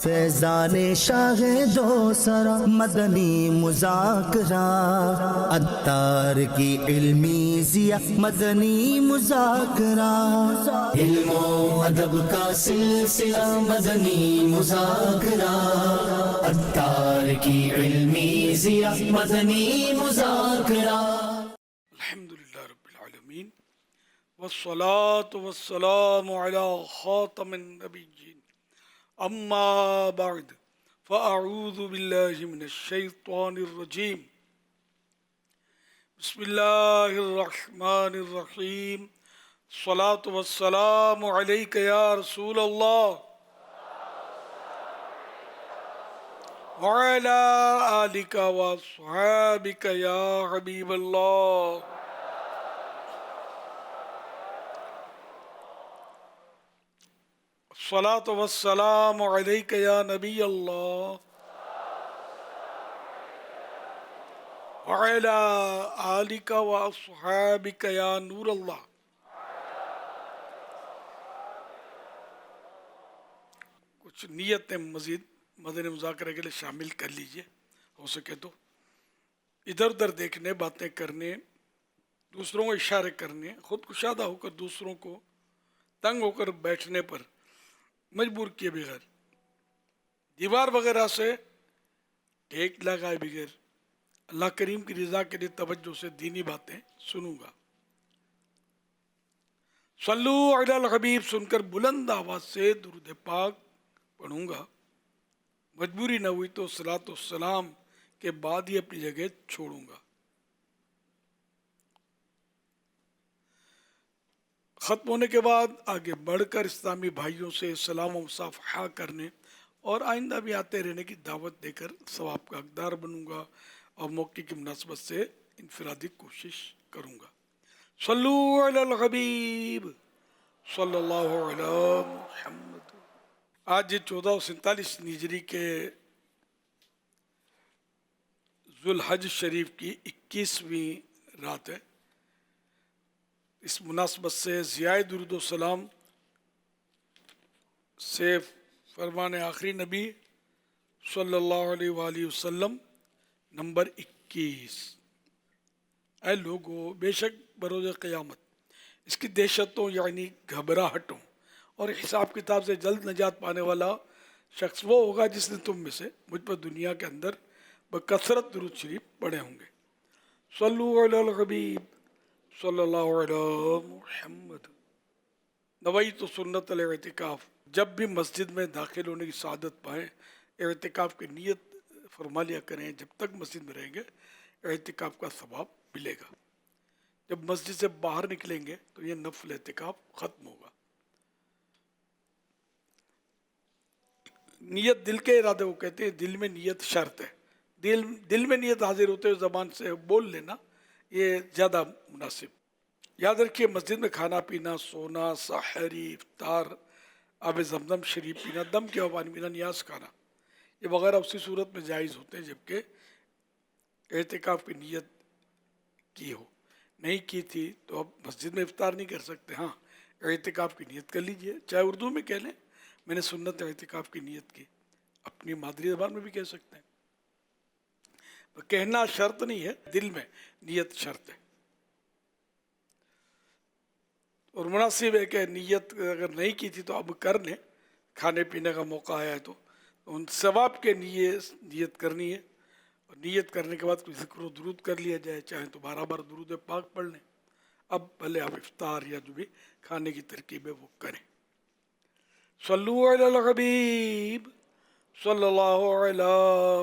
فیضان شاہ دو سرا مدنی مذاکرہ، عطار کی علمی ضیا مدنی مذاکرہ، علم و ادب کا سلسلہ مدنی مذاکرہ، عطار کی علمی ضیا مدنی مذاکرہ۔ الحمدللہ رب العالمین والصلاة والسلام علی خاتم النبیین، اما بعد فاعوذ باللہ من الشیطان الرجیم، بسم اللہ الرحمن الرحیم، الصلاة والسلام علیک یا رسول اللہ وعلی آلک واصحابک یا حبیب اللہ۔ الصلاة والسلام علیک یا نبی اللہ وعلی آلک واصحابک یا نور اللہ۔ کچھ نیتیں مزید مدنی مذاکرے کے لیے شامل کر لیجئے، ہو سکے تو ادھر ادھر دیکھنے، باتیں کرنے، دوسروں کو اشارے کرنے، خود کشادہ ہو کر دوسروں کو تنگ ہو کر بیٹھنے پر مجبور کیے بغیر، دیوار وغیرہ سے ٹیک لگائے بغیر اللہ کریم کی رضا کے لیے توجہ سے دینی باتیں سنوں گا۔ صلو علی الحبیب سن کر بلند آواز سے درود پاک پڑھوں گا، مجبوری نہ ہوئی تو صلاۃ والسلام کے بعد ہی اپنی جگہ چھوڑوں گا۔ ختم ہونے کے بعد آگے بڑھ کر اسلامی بھائیوں سے سلام و مصافحہ کرنے اور آئندہ بھی آتے رہنے کی دعوت دے کر ثواب کا حقدار بنوں گا، اور موقع کی مناسبت سے انفرادی کوشش کروں گا۔ صلو علی الحبیب صلی اللہ علی محمد۔ آج 1447 ہجری کے ذوالحج شریف کی 21ویں رات ہے۔ اس مناسبت سے ضیاء درود و سلام سے فرمان آخری نبی صلی اللہ علیہ وآلہ وسلم نمبر 21۔ اے لوگو، بے شک بروز قیامت اس کی دہشتوں یعنی گھبراہٹوں اور حساب کتاب سے جلد نجات پانے والا شخص وہ ہوگا جس نے تم میں سے مجھ پر دنیا کے اندر بکثرت درود شریف پڑھے ہوں گے۔ صلو علی الحبیب صلی اللہ علی محمد۔ نویت سنت الاعتکاف، جب بھی مسجد میں داخل ہونے کی سعادت پائیں اعتکاف کی نیت فرما لیا کریں۔ جب تک مسجد میں رہیں گے اعتکاف کا ثواب ملے گا، جب مسجد سے باہر نکلیں گے تو یہ نفل اعتکاف ختم ہوگا۔ نیت دل کے ارادے کو کہتے ہیں، دل میں نیت شرط ہے۔ دل میں نیت حاضر ہوتے ہوئے زبان سے بول لینا یہ زیادہ مناسب۔ یاد رکھیے، مسجد میں کھانا پینا، سونا، سحری، افطار، آب زمزم شریف پینا، دم کیا پانی پینا، نیاز کھانا، یہ وغیرہ اسی صورت میں جائز ہوتے ہیں جبکہ اعتکاف کی نیت کی ہو۔ نہیں کی تھی تو اب مسجد میں افطار نہیں کر سکتے، ہاں اعتکاف کی نیت کر لیجئے، چاہے اردو میں کہہ لیں میں نے سنت اعتکاف کی نیت کی، اپنی مادری زبان میں بھی کہہ سکتے ہیں۔ کہنا شرط نہیں ہے، دل میں نیت شرط ہے۔ اور مناسب ہے کہ نیت اگر نہیں کی تھی تو اب کر لیں، کھانے پینے کا موقع آیا ہے تو ان ثواب کے نیت کرنی ہے، اور نیت کرنے کے بعد کوئی ذکر و درود کر لیا جائے، چاہے تو 12 بار درود پاک پڑھ لیں۔ اب بھلے آپ افطار یا جو بھی کھانے کی ترکیب ہے وہ کریں۔ صلو علی الحبیب صلی اللہ علی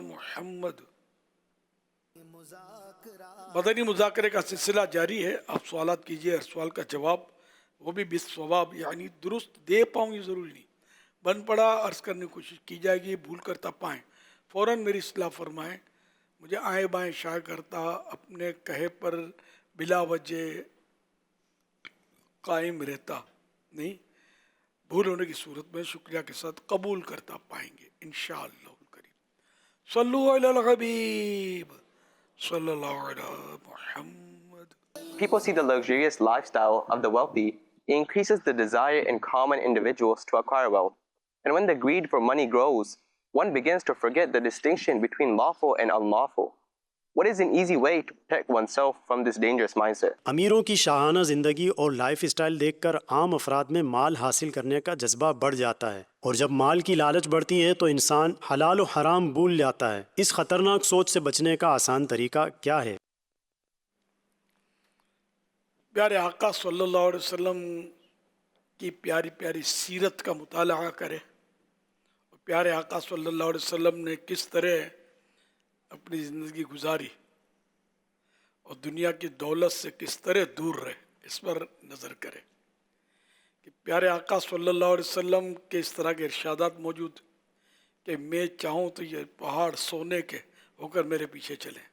محمد۔ مدنی مذاکرے کا سلسلہ جاری ہے، آپ سوالات کیجئے، ہر سوال کا جواب وہ بھی بالصواب یعنی درست دے پاؤں، یہ ضروری نہیں، بن پڑا عرض کرنے کی کوشش کی جائے گی، بھول کر تب پائیں فوراً میری اصلاح فرمائیں۔ مجھے آئیں بائیں شائع کرتا، اپنے کہے پر بلا وجہ قائم رہتا نہیں، بھول ہونے کی صورت میں شکریہ کے ساتھ قبول کرتا پائیں گے انشاءاللہ الکریم۔ صلو علی الحبیب صلی اللہ علی محمد۔ People see the luxurious lifestyle of the wealthy. It increases the desire in common individuals to acquire wealth. And when the greed for money grows, one begins to forget the distinction between lawful and unlawful. What is an easy way to protect oneself from this dangerous mindset? امیروں کی شاہانہ زندگی اور life style دیکھ کر عام افراد میں مال حاصل کرنے کا جذبہ بڑھ جاتا ہے، اور جب مال کی لالچ بڑھتی ہے تو انسان حلال و حرام بھول جاتا ہے۔ اس خطرناک سوچ سے بچنے کا آسان طریقہ کیا ہے؟ پیارے آقا صلی اللہ علیہ وسلم کی پیاری پیاری سیرت کا مطالعہ کرے، اور پیارے آقا صلی اللہ علیہ وسلم نے کس طرح اپنی زندگی گزاری اور دنیا کی دولت سے کس طرح دور رہے، اس پر نظر کرے کہ پیارے آقا صلی اللہ علیہ وسلم کے اس طرح کے ارشادات موجود کہ میں چاہوں تو یہ پہاڑ سونے کے ہو کر میرے پیچھے چلیں،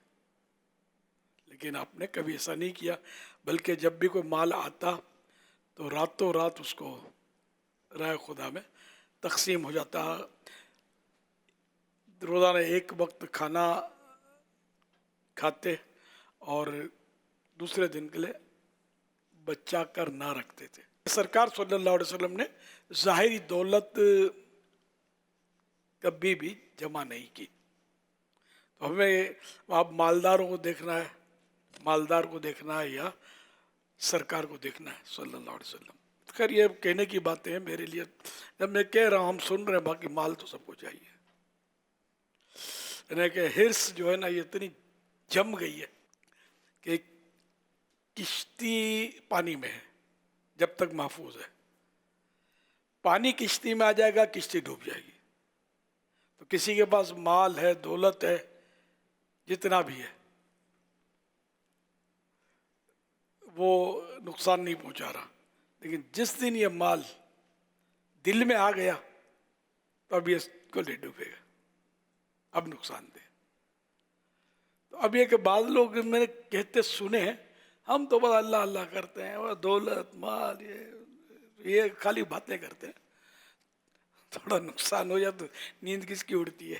لیکن آپ نے کبھی ایسا نہیں کیا، بلکہ جب بھی کوئی مال آتا تو راتوں رات اس کو راہ خدا میں تقسیم ہو جاتا، روزانہ ایک وقت کھانا کھاتے اور دوسرے دن کے لیے بچا کر نہ رکھتے تھے۔ سرکار صلی اللہ علیہ وسلم نے ظاہری دولت کبھی بھی جمع نہیں کی۔ تو ہمیں آپ مالداروں کو دیکھنا ہے، مالدار کو دیکھنا ہے یا سرکار کو دیکھنا ہے صلی اللہ علیہ وسلم۔ خیر یہ کہنے کی باتیں ہیں میرے لیے، جب میں کہہ رہا ہوں ہم سن رہے ہیں، باقی مال تو سب کو چاہیے، یعنی کہ ہرس جو ہے نا یہ اتنی جم گئی ہے کہ کشتی پانی میں ہے جب تک محفوظ ہے، پانی کشتی میں آ جائے گا کشتی ڈوب جائے گی۔ تو کسی کے پاس مال ہے، دولت ہے، جتنا بھی ہے وہ نقصان نہیں پہنچا رہا، لیکن جس دن یہ مال دل میں آ گیا تو اب یہ اس کو لے ڈوبے گا، اب نقصان دہ۔ تو اب یہ کہ بعض لوگ میں نے کہتے سنے ہیں ہم تو بس اللہ اللہ کرتے ہیں، اور دولت مال یہ خالی باتیں کرتے ہیں، تھوڑا نقصان ہو جائے تو نیند کس کی اڑتی ہے۔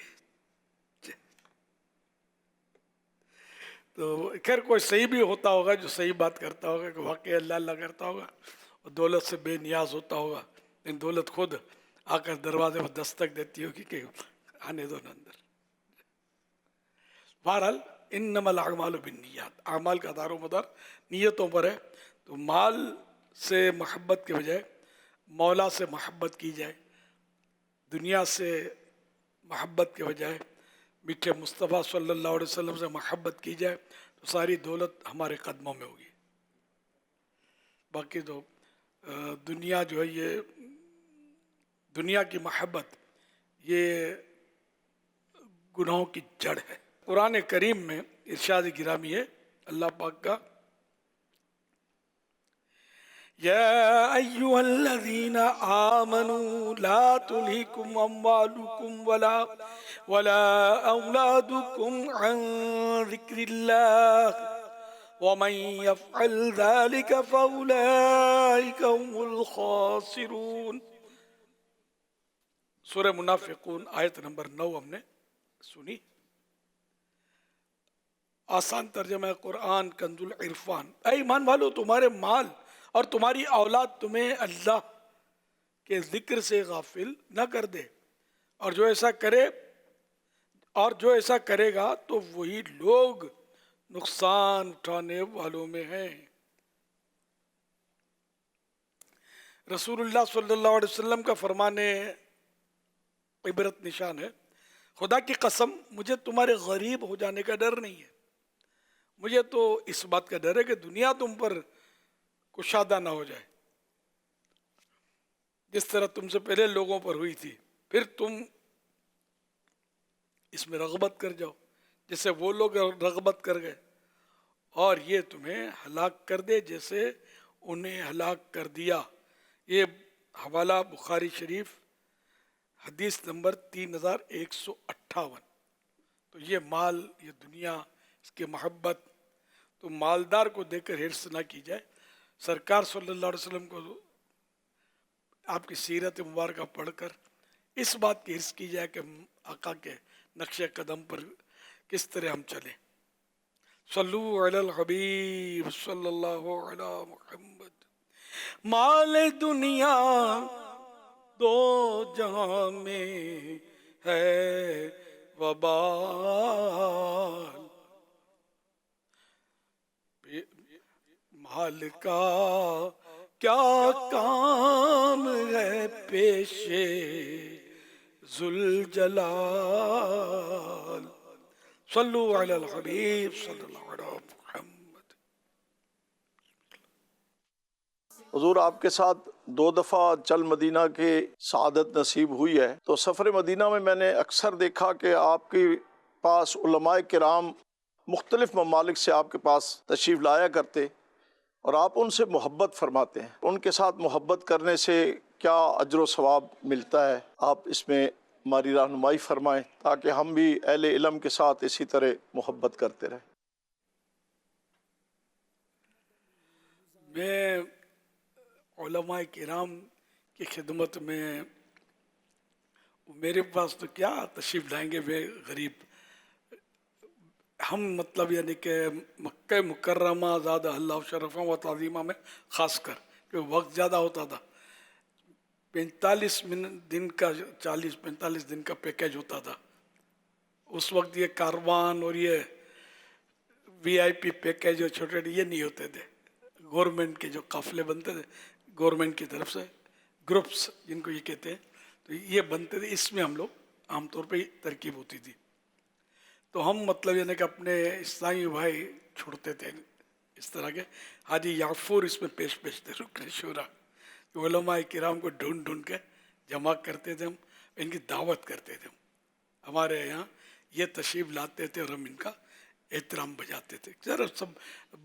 تو خیر کوئی صحیح بھی ہوتا ہوگا جو صحیح بات کرتا ہوگا کہ واقعی اللہ اللہ کرتا ہوگا اور دولت سے بے نیاز ہوتا ہوگا، لیکن دولت خود آ کر دروازے پر دستک دیتی ہوگی کہ آنے دو نا اندر۔ بہرحال انما الاعمال بالنیات، اعمال کا دار و مدار نیتوں پر ہے۔ تو مال سے محبت کے بجائے مولا سے محبت کی جائے، دنیا سے محبت کے بجائے میٹھے مصطفیٰ صلی اللہ علیہ وسلم سے محبت کی جائے تو ساری دولت ہمارے قدموں میں ہوگی۔ باقی تو دنیا جو ہے یہ دنیا کی محبت یہ گناہوں کی جڑ ہے۔ قرآن کریم میں ارشاد گرامی ہے اللہ پاک کا، یا ایھا الذین آمنوا لا تلہکم اموالکم ولا اولادکم عن ذکر اللہ ومن یفعل ذلک فاولئک هم الخاسرون۔ سورہ منافقون آیت نمبر 9 ہم نے سنی۔ آسان ترجمہ ہے قرآن کنز العرفان، اے ایمان والو تمہارے مال اور تمہاری اولاد تمہیں اللہ کے ذکر سے غافل نہ کر دے، اور جو ایسا کرے گا تو وہی لوگ نقصان اٹھانے والوں میں ہیں۔ رسول اللہ صلی اللہ علیہ وسلم کا فرمان عبرت نشان ہے، خدا کی قسم مجھے تمہارے غریب ہو جانے کا ڈر نہیں ہے، مجھے تو اس بات کا ڈر ہے کہ دنیا تم پر کشادہ نہ ہو جائے، جس طرح تم سے پہلے لوگوں پر ہوئی تھی، پھر تم اس میں رغبت کر جاؤ جس سے وہ لوگ رغبت کر گئے، اور یہ تمہیں ہلاک کر دے جیسے انہیں ہلاک کر دیا۔ یہ حوالہ بخاری شریف حدیث نمبر 3158۔ تو یہ مال، یہ دنیا، اس کی محبت، تو مالدار کو دیکھ کر حرص نہ کی جائے۔ سرکار صلی اللہ علیہ وسلم کو آپ کی سیرت مبارکہ پڑھ کر اس بات کی حرص کی جائے کہ آقا کے نقش قدم پر کس طرح ہم چلیں۔ صلو علی الحبیب صلی اللہ علی محمد۔ مال دنیا دو جہاں میں ہے وبال، مال کا کیا کام ہے پیشے ذوالجلال، صلو علی الحبیب صلی اللہ علیہ محمد۔ حضور آپ کے ساتھ 2 دفعہ چل مدینہ کی سعادت نصیب ہوئی ہے، تو سفر مدینہ میں نے اکثر دیکھا کہ آپ کے پاس علماء کرام مختلف ممالک سے آپ کے پاس تشریف لایا کرتے اور آپ ان سے محبت فرماتے ہیں۔ ان کے ساتھ محبت کرنے سے کیا اجر و ثواب ملتا ہے؟ آپ اس میں ہماری رہنمائی فرمائیں تاکہ ہم بھی اہل علم کے ساتھ اسی طرح محبت کرتے رہیں۔ میں علماء کرام کی خدمت میں، میرے پاس تو کیا تشریف لائیں گے وہ غریب، ہم مطلب یعنی کہ مکہ مکرمہ زادہ اللہ شرفہ و تعظیمہ میں خاص کر کہ وقت زیادہ ہوتا تھا، 45 دن کا 40-45 دن کا پیکیج ہوتا تھا اس وقت۔ یہ کاروان اور یہ VIP پیکیج اور چھوٹے یہ نہیں ہوتے تھے، گورنمنٹ کے جو قافلے بنتے تھے گورنمنٹ کی طرف سے، گروپس جن کو یہ کہتے ہیں، تو یہ بنتے تھے، اس میں ہم لوگ عام طور پہ ترکیب ہوتی تھی۔ تو ہم مطلب یعنی کہ اپنے اسلامی بھائی چھوڑتے تھے اس طرح کے، حاجی یعفور اس میں پیش تھے، رکن شورا، علماء کرام کو ڈھونڈ کے جمع کرتے تھے ہم، ان کی دعوت کرتے تھے ہم، ہمارے یہاں یہ تشریف لاتے تھے اور ہم ان کا احترام بجاتے تھے۔ ذرا سب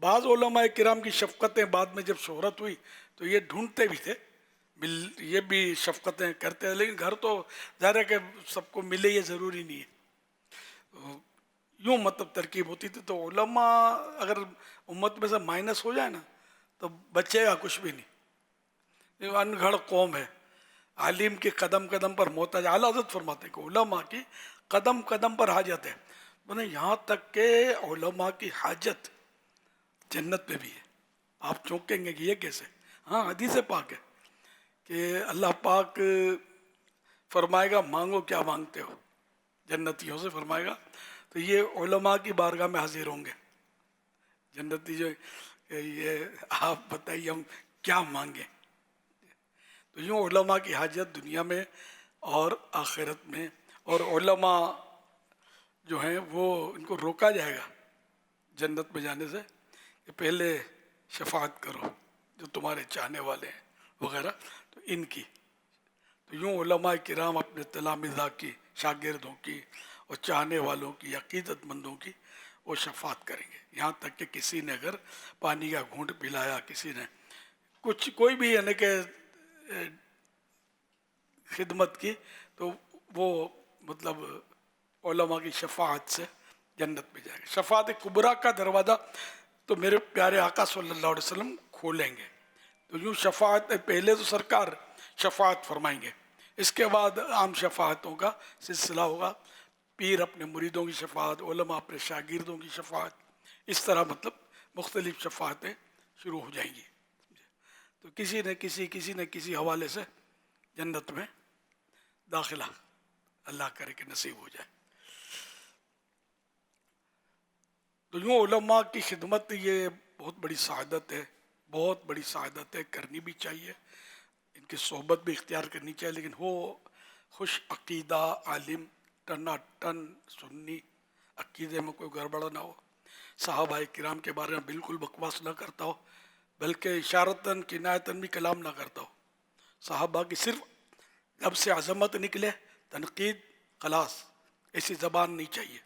بعض علماء کرام کی شفقتیں بعد میں جب شہرت ہوئی تو یہ ڈھونڈتے بھی تھے، یہ بھی شفقتیں کرتے ہیں، لیکن گھر تو ظاہر ہے کہ سب کو ملے یہ ضروری نہیں ہے، یوں مطلب ترکیب ہوتی تھی۔ تو علماء اگر امت میں سے مائنس ہو جائے نا تو بچے گا کچھ بھی نہیں، انگھڑ قوم ہے، عالم کی قدم قدم پر محتاج۔ اعلیٰ حضرت فرماتے ہیں کہ علماء کی قدم قدم پر حاجت ہے، یہاں تک کہ علماء کی حاجت جنت میں بھی ہے۔ آپ چونکیں گے کہ یہ کیسے؟ ہاں حدیث پاک ہے کہ اللہ پاک فرمائے گا مانگو کیا مانگتے ہو، جنتیوں سے فرمائے گا، تو یہ علماء کی بارگاہ میں حاضر ہوں گے جنتی جو کہ یہ آپ بتائیے ہم کیا مانگیں۔ تو یوں علماء کی حاجت دنیا میں اور آخرت میں، اور علماء جو ہیں وہ ان کو روکا جائے گا جنت میں جانے سے کہ پہلے شفاعت کرو جو تمہارے چاہنے والے ہیں وغیرہ، تو ان کی، تو یوں علماء کرام اپنے تلامذہ کی، شاگردوں کی اور چاہنے والوں کی، عقیدت مندوں کی وہ شفاعت کریں گے، یہاں تک کہ کسی نے اگر پانی کا گھونٹ پلایا، کسی نے کچھ کوئی بھی یعنی کہ خدمت کی، تو وہ مطلب علماء کی شفاعت سے جنت میں جائے گا۔ شفاعت کبریٰ کا دروازہ تو میرے پیارے آقا صلی اللہ علیہ وسلم کھولیں گے، تو یوں شفاعت پہلے تو سرکار شفاعت فرمائیں گے، اس کے بعد عام شفاعتوں کا سلسلہ ہوگا، پیر اپنے مریدوں کی شفاعت، علماء اپنے شاگردوں کی شفاعت، اس طرح مطلب مختلف شفاعتیں شروع ہو جائیں گی، تو کسی نہ کسی حوالے سے جنت میں داخلہ اللہ کرے کہ نصیب ہو جائے۔ تو یوں علماء کی خدمت یہ بہت بڑی سعادت ہے، بہت بڑی سعادت ہے، کرنی بھی چاہیے، ان کی صحبت بھی اختیار کرنی چاہیے، لیکن ہو خوش عقیدہ عالم، ٹنا ٹن سنی، عقیدے میں کوئی گڑبڑ نہ ہو، صحابہ کرام کے بارے میں بالکل بکواس نہ کرتا ہو، بلکہ اشارتاً کنایتاً بھی کلام نہ کرتا ہو، صحابہ کی صرف لب سے عظمت نکلے، تنقید خلاص، ایسی زبان نہیں چاہیے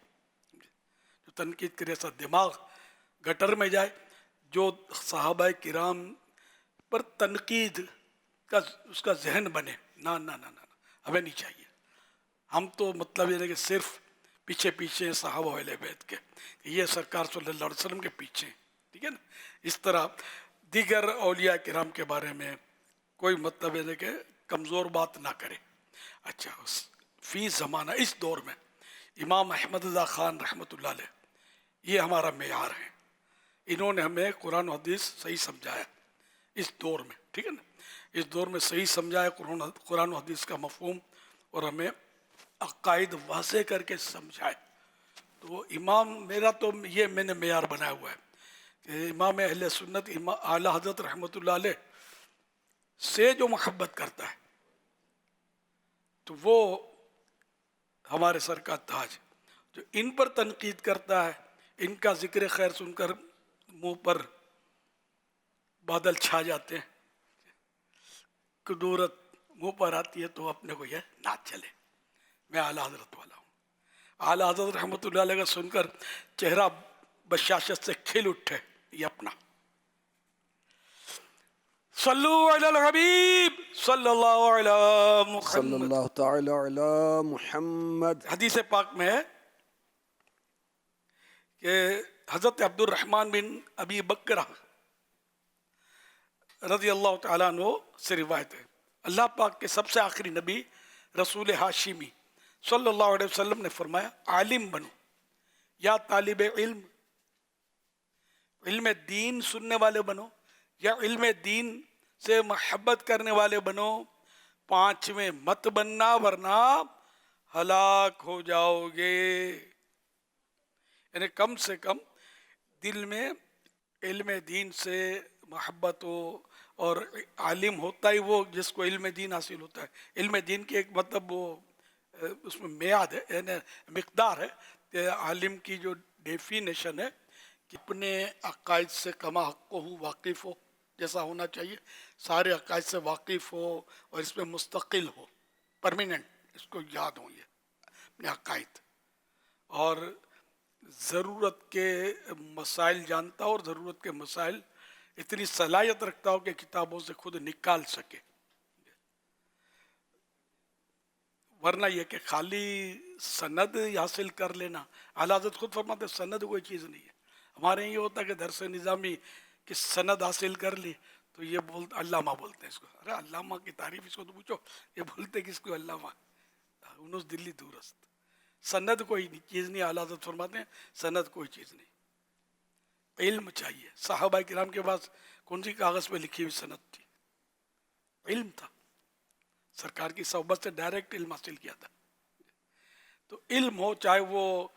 جو تنقید کرے، ایسا دماغ گٹر میں جائے جو صحابہ کرام پر تنقید کا اس کا ذہن بنے، نہ نہ نہ نہ ہمیں نہیں چاہیے۔ ہم تو مطلب یہ ہے کہ صرف پیچھے صحابہ اہل بیت کے، یہ سرکار صلی اللہ علیہ وسلم کے پیچھے، ٹھیک ہے نا، اس طرح دیگر اولیاء کرام کے بارے میں کوئی مطلب ہے کہ کمزور بات نہ کرے۔ اچھا، فی زمانہ اس دور میں امام احمد رضا خان رحمۃ اللہ علیہ یہ ہمارا معیار ہے، انہوں نے ہمیں قرآن و حدیث صحیح سمجھایا اس دور میں، ٹھیک ہے نا، اس دور میں صحیح سمجھایا قرآن و حدیث کا مفہوم، اور ہمیں عقائد واضح کر کے سمجھائے. تو امام میرا تو یہ میں نے معیار بنایا ہوا ہے کہ امام اہل سنت اعلیٰ حضرت رحمۃ اللہ علیہ سے جو محبت کرتا ہے تو وہ ہمارے سر کا تاج. جو ان پر تنقید کرتا ہے، ان کا ذکر خیر سن کر منہ پر بادل چھا جاتے ہیں، کدورت منہ پر آتی ہے تو اپنے کو یہ نہ چلے. میں اعلیٰ حضرت والا ہوں. اعلیٰ حضرت رحمۃ اللہ علیہ کا سن کر چہرہ بشاشت سے کھل اٹھے. یہ اپنا صلو علی الحبیب صلی اللہ علی صلی محمد. اللہ تعالی علی محمد. حدیث پاک میں ہے کہ حضرت عبد الرحمن بن ابی بکرہ رضی اللہ تعالیٰ عنہ سے روایت ہے، اللہ پاک کے سب سے آخری نبی رسول ہاشمی صلی اللہ علیہ وسلم نے فرمایا عالم بنو یا طالب علم، علم دین سننے والے بنو یا علم دین سے محبت کرنے والے بنو، پانچویں مت بننا ورنہ ہلاک ہو جاؤ گے. یعنی کم سے کم دل میں علم دین سے محبت ہو، اور عالم ہوتا ہی وہ جس کو علم دین حاصل ہوتا ہے. علم دین کی ایک مطلب وہ اس میں میعاد ہے، یعنی مقدار ہے کہ عالم کی جو ڈیفینیشن ہے کہ اپنے عقائد سے کما حق ہو واقف ہو، جیسا ہونا چاہیے، سارے عقائد سے واقف ہو اور اس میں مستقل ہو، پرماننٹ، اس کو یاد ہوں یہ اپنے عقائد، اور ضرورت کے مسائل جانتا ہو اور ضرورت کے مسائل اتنی صلاحیت رکھتا ہو کہ کتابوں سے خود نکال سکے. ورنہ یہ کہ خالی سند حاصل کر لینا، اعلیٰ حضرت خود فرماتے ہیں سند کوئی چیز نہیں ہے. ہمارے یہ ہوتا ہے کہ درس نظامی کی سند حاصل کر لی تو یہ بولتے علامہ بولتے ہیں اس کو. ارے علامہ کی تعریف اس کو تو پوچھو، یہ بولتے کس کو علامہ، انوس دلی دورست. سند کوئی چیز نہیں، اعلیٰ حضرت فرماتے ہیں سند کوئی چیز نہیں. علم چاہیے. صحابہ کرام کے پاس کون سی کاغذ پہ لکھی ہوئی سند تھی؟ علم تھا. سرکار کی صحبت سے ڈائریکٹ علم حاصل کیا تھا. تو علم ہو، چاہے وہ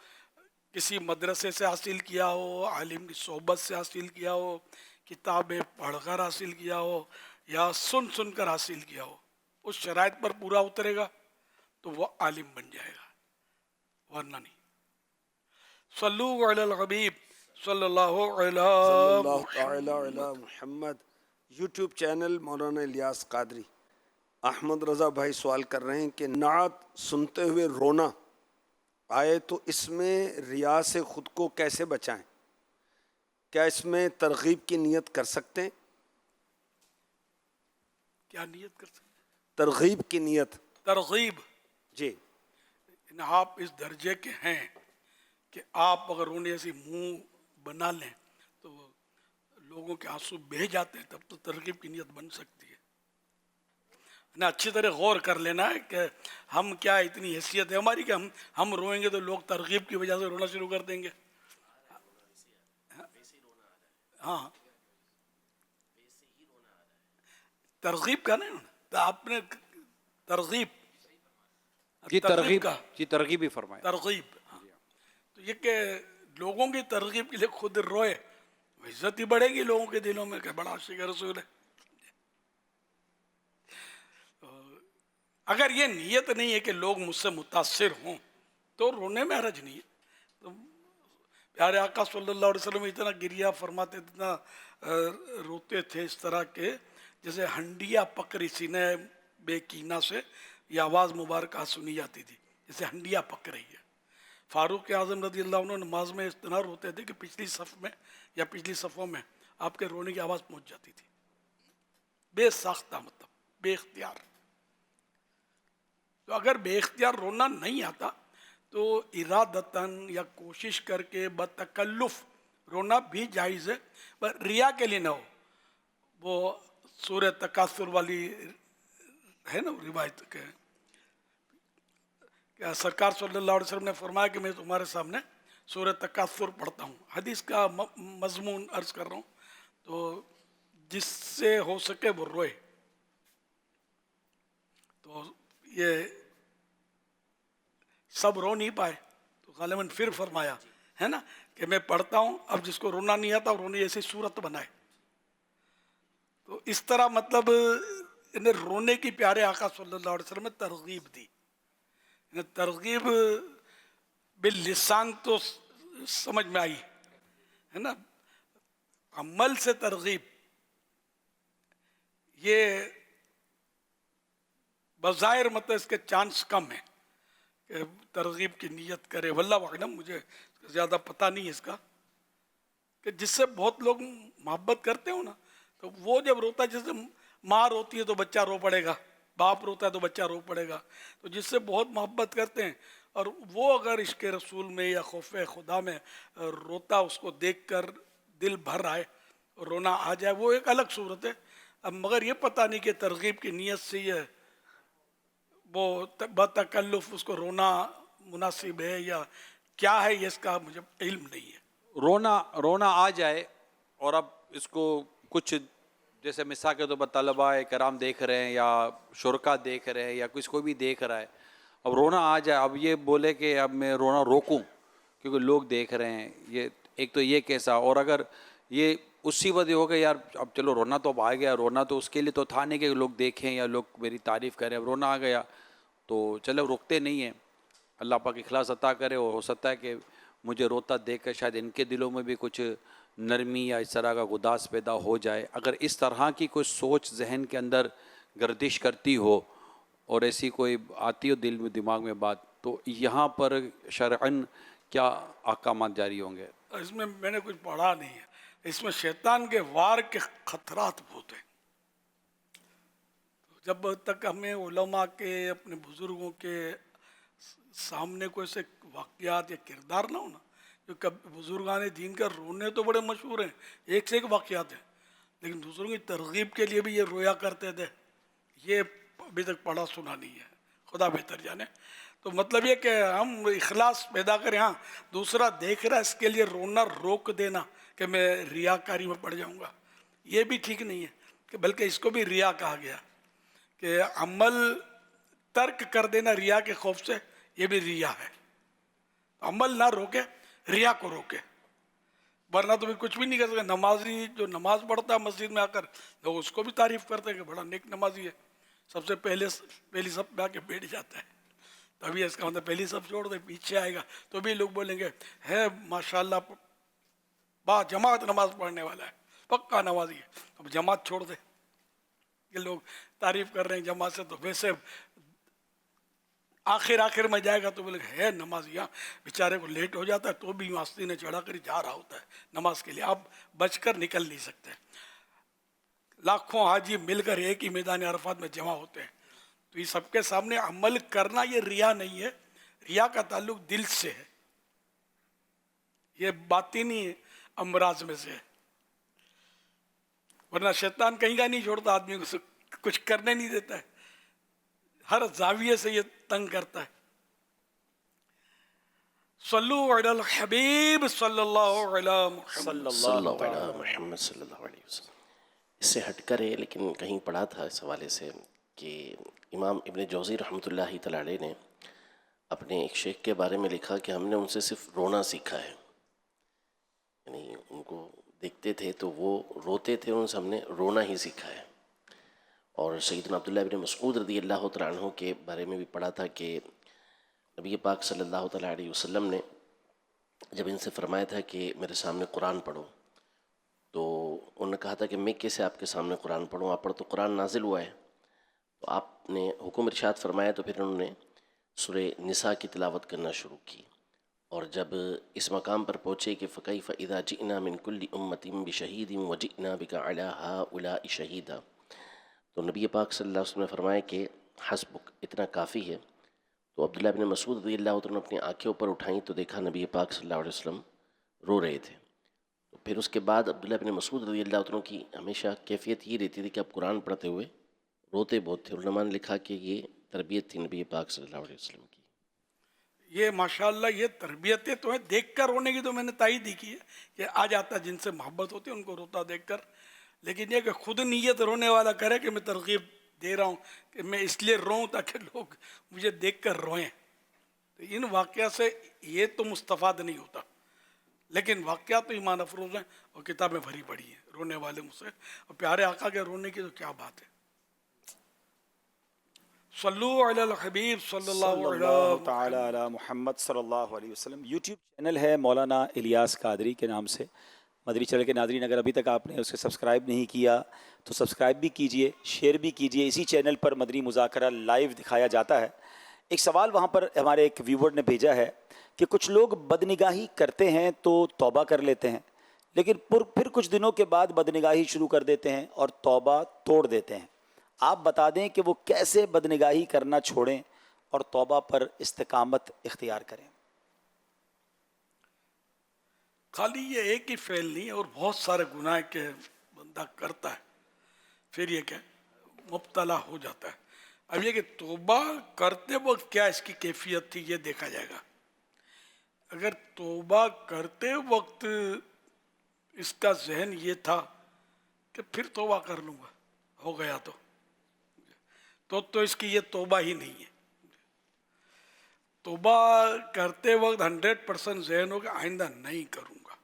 کسی مدرسے سے حاصل کیا ہو، عالم کی صحبت سے حاصل کیا ہو، کتابیں پڑھ کر حاصل کیا ہو، یا سن کر حاصل کیا ہو، اس شرائط پر پورا اترے گا تو وہ عالم بن جائے گا، ورنہ نہیں. صلو علی الحبیب صلی اللہ علی صلی اللہ محمد. تعالی علی محمد. یوٹیوب چینل مولانا الیاس قادری. احمد رضا بھائی سوال کر رہے ہیں کہ نعت سنتے ہوئے رونا آئے تو اس میں ریا سے خود کو کیسے بچائیں؟ کیا اس میں ترغیب کی نیت کر سکتے ہیں؟ کیا نیت کر سکتے؟ ترغیب کی نیت. ترغیب. جی. آپ اس درجے کے ہیں کہ آپ اگر رونے سے منہ بنا لیں تو لوگوں کے آنسو بہہ جاتے ہیں، تب تو ترغیب کی نیت بن سکتی ہے. نہ اچھی طرح غور کر لینا ہے کہ ہم کیا اتنی حیثیت ہے ہماری کہ ہم روئیں گے تو لوگ ترغیب کی وجہ سے رونا شروع کر دیں گے. ہاں ترغیب کا نہیں، تو آپ نے ترغیب کا ترغیب ہی فرمایا. ترغیب. تو یہ کہ لوگوں کی ترغیب کے لیے خود روئے، عزت ہی بڑھے گی لوگوں کے دلوں میں کہ بڑا عاشق رسول ہے. اگر یہ نیت نہیں ہے کہ لوگ مجھ سے متاثر ہوں تو رونے میں حرج نہیں ہے. تو پیارے آقا صلی اللہ علیہ وسلم اتنا گریہ فرماتے، اتنا روتے تھے اس طرح کے جیسے ہنڈیا پکڑی سینے بے کینہ سے یہ آواز مبارکہ سنی جاتی تھی، جیسے ہنڈیا پک رہی ہے. فاروق اعظم رضی اللہ عنہ نماز میں اتنا روتے تھے کہ پچھلی صف میں یا پچھلی صفوں میں آپ کے رونے کی آواز پہنچ جاتی تھی، بے ساختہ، مطلب بے اختیار. تو اگر بے اختیار رونا نہیں آتا تو ارادتاً یا کوشش کر کے بتکلف رونا بھی جائز ہے، پر ریا کے لیے نہ ہو. وہ سورہ تکاثر والی ہے نا روایت کے کہ سرکار صلی اللہ علیہ وسلم نے فرمایا کہ میں تمہارے سامنے سورہ تکاثر پڑھتا ہوں. حدیث کا مضمون عرض کر رہا ہوں، تو جس سے ہو سکے وہ روئے. تو یہ سب رو نہیں پائے تو غالباً پھر فرمایا ہے نا کہ میں پڑھتا ہوں، اب جس کو رونا نہیں آتا رونے جیسی صورت بنائے. تو اس طرح مطلب انہیں رونے کی پیارے آقا صلی اللہ علیہ وسلم نے ترغیب دی. ترغیب باللسان تو سمجھ میں آئی ہے نا، عمل سے ترغیب یہ بظاہر مطلب اس کے چانس کم ہیں کہ ترغیب کی نیت کرے. واللہ اعلم، مجھے زیادہ پتہ نہیں اس کا، کہ جس سے بہت لوگ محبت کرتے ہو نا، تو وہ جب روتا ہے، جیسے ماں روتی ہے تو بچہ رو پڑے گا، باپ روتا ہے تو بچہ رو پڑے گا، تو جس سے بہت محبت کرتے ہیں اور وہ اگر عشق رسول میں یا خوف خدا میں روتا، اس کو دیکھ کر دل بھر آئے، رونا آ جائے، وہ ایک الگ صورت ہے. اب مگر یہ پتہ نہیں کہ ترغیب کی نیت سے یہ وہ بتکلف اس کو رونا مناسب ہے یا کیا ہے، یہ اس کا مجھے علم نہیں ہے. رونا آ جائے، اور اب اس کو کچھ جیسے مثال کے طور پر طلباء کرام دیکھ رہے ہیں یا شرکا دیکھ رہے ہیں یا کسی کو بھی دیکھ رہا ہے، اب رونا آ جائے، اب یہ بولے کہ اب میں رونا روکوں کیونکہ لوگ دیکھ رہے ہیں، یہ ایک تو یہ کیسا. اور اگر یہ اسی وقت ہو گیا یار اب چلو رونا تو اب آ گیا، رونا تو اس کے لیے تو تھا نہیں کہ لوگ دیکھیں یا لوگ میری تعریف کریں، اب رونا آ گیا تو چلو رکتے نہیں ہیں. اللہ پاک اخلاص عطا کرے، اور ہو سکتا ہے کہ مجھے روتا دیکھ کر شاید ان کے دلوں میں بھی کچھ نرمی یا اس طرح کا گداس پیدا ہو جائے. اگر اس طرح کی کوئی سوچ ذہن کے اندر گردش کرتی ہو اور ایسی کوئی آتی ہو دل میں دماغ میں بات، تو یہاں پر شرعاً کیا احکامات جاری ہوں گے؟ اس میں میں نے کچھ پڑھا نہیں ہے. اس میں شیطان کے وار کے خطرات بہت ہیں. جب تک ہمیں علماء کے، اپنے بزرگوں کے سامنے کوئی سے واقعات یا کردار نہ ہونا، جو بزرگان دین کا رونے تو بڑے مشہور ہیں، ایک سے ایک واقعات ہیں، لیکن دوسروں کی ترغیب کے لیے بھی یہ رویا کرتے تھے، یہ ابھی تک پڑھا سنا نہیں ہے، خدا بہتر جانے. تو مطلب یہ کہ ہم اخلاص پیدا کریں. ہاں دوسرا دیکھ رہا ہے اس کے لیے رونا روک دینا کہ میں ریاکاری میں پڑ جاؤں گا، یہ بھی ٹھیک نہیں ہے، کہ بلکہ اس کو بھی ریا کہا گیا کہ عمل ترک کر دینا ریا کے خوف سے، یہ بھی ریا ہے. عمل نہ روکے، ریا کو روکے، ورنہ تو کچھ بھی نہیں کر سکتے. نمازی جو نماز پڑھتا ہے مسجد میں آ کر، لوگ اس کو بھی تعریف کرتے ہیں کہ بڑا نیک نمازی ہے، سب سے پہلی صف میں آ کے بیٹھ جاتا ہے، تبھی اس کا مطلب پہلی صف چھوڑ دے، پیچھے آئے گا تو بھی لوگ بولیں گے ہے ماشاءاللہ با جماعت نماز پڑھنے والا ہے، پکا نمازی ہے. اب جماعت چھوڑ دے، یہ لوگ تعریف کر رہے ہیں جماعت سے، تو ویسے آخر میں جائے گا تو بولے ہے نمازی، بیچارے کو لیٹ ہو جاتا ہے تو بھی آستین نے چڑھا کر جا رہا ہوتا ہے نماز کے لیے. آپ بچ کر نکل نہیں سکتے. لاکھوں حاجی مل کر ایک ہی میدان عرفات میں جمع ہوتے ہیں، تو یہ سب کے سامنے عمل کرنا یہ ریا نہیں ہے. ریا کا تعلق دل سے ہے، یہ باطنی امراض میں سے ہے. ورنہ شیطان کہیں کا نہیں چھوڑتا آدمی کو، کچھ کرنے نہیں دیتا ہے، ہر زاویے سے یہ تنگ کرتا ہے. صلو علی الحبیب صلی اللہ علیہ محمد. صلی اللہ علیہ محمد صلی اللہ علیہ وسلم. اس سے ہٹ کر ہے، لیکن کہیں پڑھا تھا اس حوالے سے کہ امام ابن جوزی رحمۃ اللہ تعالی علیہ نے اپنے ایک شیخ کے بارے میں لکھا کہ ہم نے ان سے صرف رونا سیکھا ہے. یعنی ان کو دیکھتے تھے تو وہ روتے تھے، ان سے ہم نے رونا ہی سیکھا ہے. اور سیدنا عبداللہ ابن مسعود رضی اللہ تعالیٰ عنہ کے بارے میں بھی پڑھا تھا کہ نبی پاک صلی اللہ تعالیٰ علیہ وسلم نے جب ان سے فرمایا تھا کہ میرے سامنے قرآن پڑھو، تو انہوں نے کہا تھا کہ میں کیسے آپ کے سامنے قرآن پڑھوں، آپ پر تو قرآن نازل ہوا ہے. تو آپ نے حکم ارشاد فرمایا تو پھر انہوں نے سورہ نساء کی تلاوت کرنا شروع کی. اور جب اس مقام پر پہنچے کہ فَكَيْفَ إِذَا جِئْنَا مِن كُلِّ أُمَّةٍ بِشَهِيدٍ وَجِئْنَا بِكَ عَلَىٰ هَٰؤُلَاءِ شَهِيدًا، تو نبی پاک صلی اللہ علیہ وسلم نے فرمایا کہ حسبک، اتنا کافی ہے. تو عبداللہ بن مسعود رضی اللہ عنہ نے اپنی آنکھیں اوپر اٹھائیں تو دیکھا نبی پاک صلی اللہ علیہ وسلم رو رہے تھے. تو پھر اس کے بعد عبداللہ بن مسعود رضی اللہ عنہ کی ہمیشہ کیفیت یہ رہتی تھی کہ اب قرآن پڑھتے ہوئے روتے بہت تھے. علماء نے لکھا کہ یہ تربیت تھی نبی پاک صلی اللہ علیہ وسلم کی. یہ ماشاءاللہ یہ تربیتیں تو ہیں، دیکھ کر رونے کی تو میں نے تائید ہی کی ہے کہ آ جاتا جن سے محبت ہوتی ہے ان کو روتا دیکھ کر. لیکن یہ کہ خود نیت رونے والا کرے کہ میں ترغیب دے رہا ہوں کہ میں اس لیے روں تاکہ لوگ مجھے دیکھ کر روئیں، تو ان واقعات سے یہ تو مستفاد نہیں ہوتا، لیکن واقعات تو ایمان افروز ہیں اور کتابیں بھری پڑی ہیں رونے والے مجھ سے، اور پیارے آقا کے رونے کی تو کیا بات ہے۔ صلو علی الحبیب صلی اللہ علیہ تعالی علی محمد صلی اللہ علیہ وسلم۔ یوٹیوب چینل ہے مولانا الیاس قادری کے نام سے، مدری چینل کے ناظرین اگر ابھی تک آپ نے اسے سبسکرائب نہیں کیا تو سبسکرائب بھی کیجئے، شیئر بھی کیجئے۔ اسی چینل پر مدری مذاکرہ لائیو دکھایا جاتا ہے۔ ایک سوال وہاں پر ہمارے ایک ویور نے بھیجا ہے کہ کچھ لوگ بدنگاہی کرتے ہیں تو توبہ کر لیتے ہیں، لیکن پھر کچھ دنوں کے بعد بدنگاہی شروع کر دیتے ہیں اور توبہ توڑ دیتے ہیں۔ آپ بتا دیں کہ وہ کیسے بدنگاہی کرنا چھوڑیں اور توبہ پر استقامت اختیار کریں۔ خالی یہ ایک ہی فعل نہیں ہے، اور بہت سارے گناہ کے بندہ کرتا ہے، پھر یہ کہ مبتلا ہو جاتا ہے۔ اب یہ کہ توبہ کرتے وقت کیا اس کی کیفیت تھی، یہ دیکھا جائے گا۔ اگر توبہ کرتے وقت اس کا ذہن یہ تھا کہ پھر توبہ کر لوں گا، ہو گیا تو اس کی یہ توبہ ہی نہیں ہے۔ توبہ کرتے وقت 100% ذہن ہو کہ آئندہ نہیں کروں گا،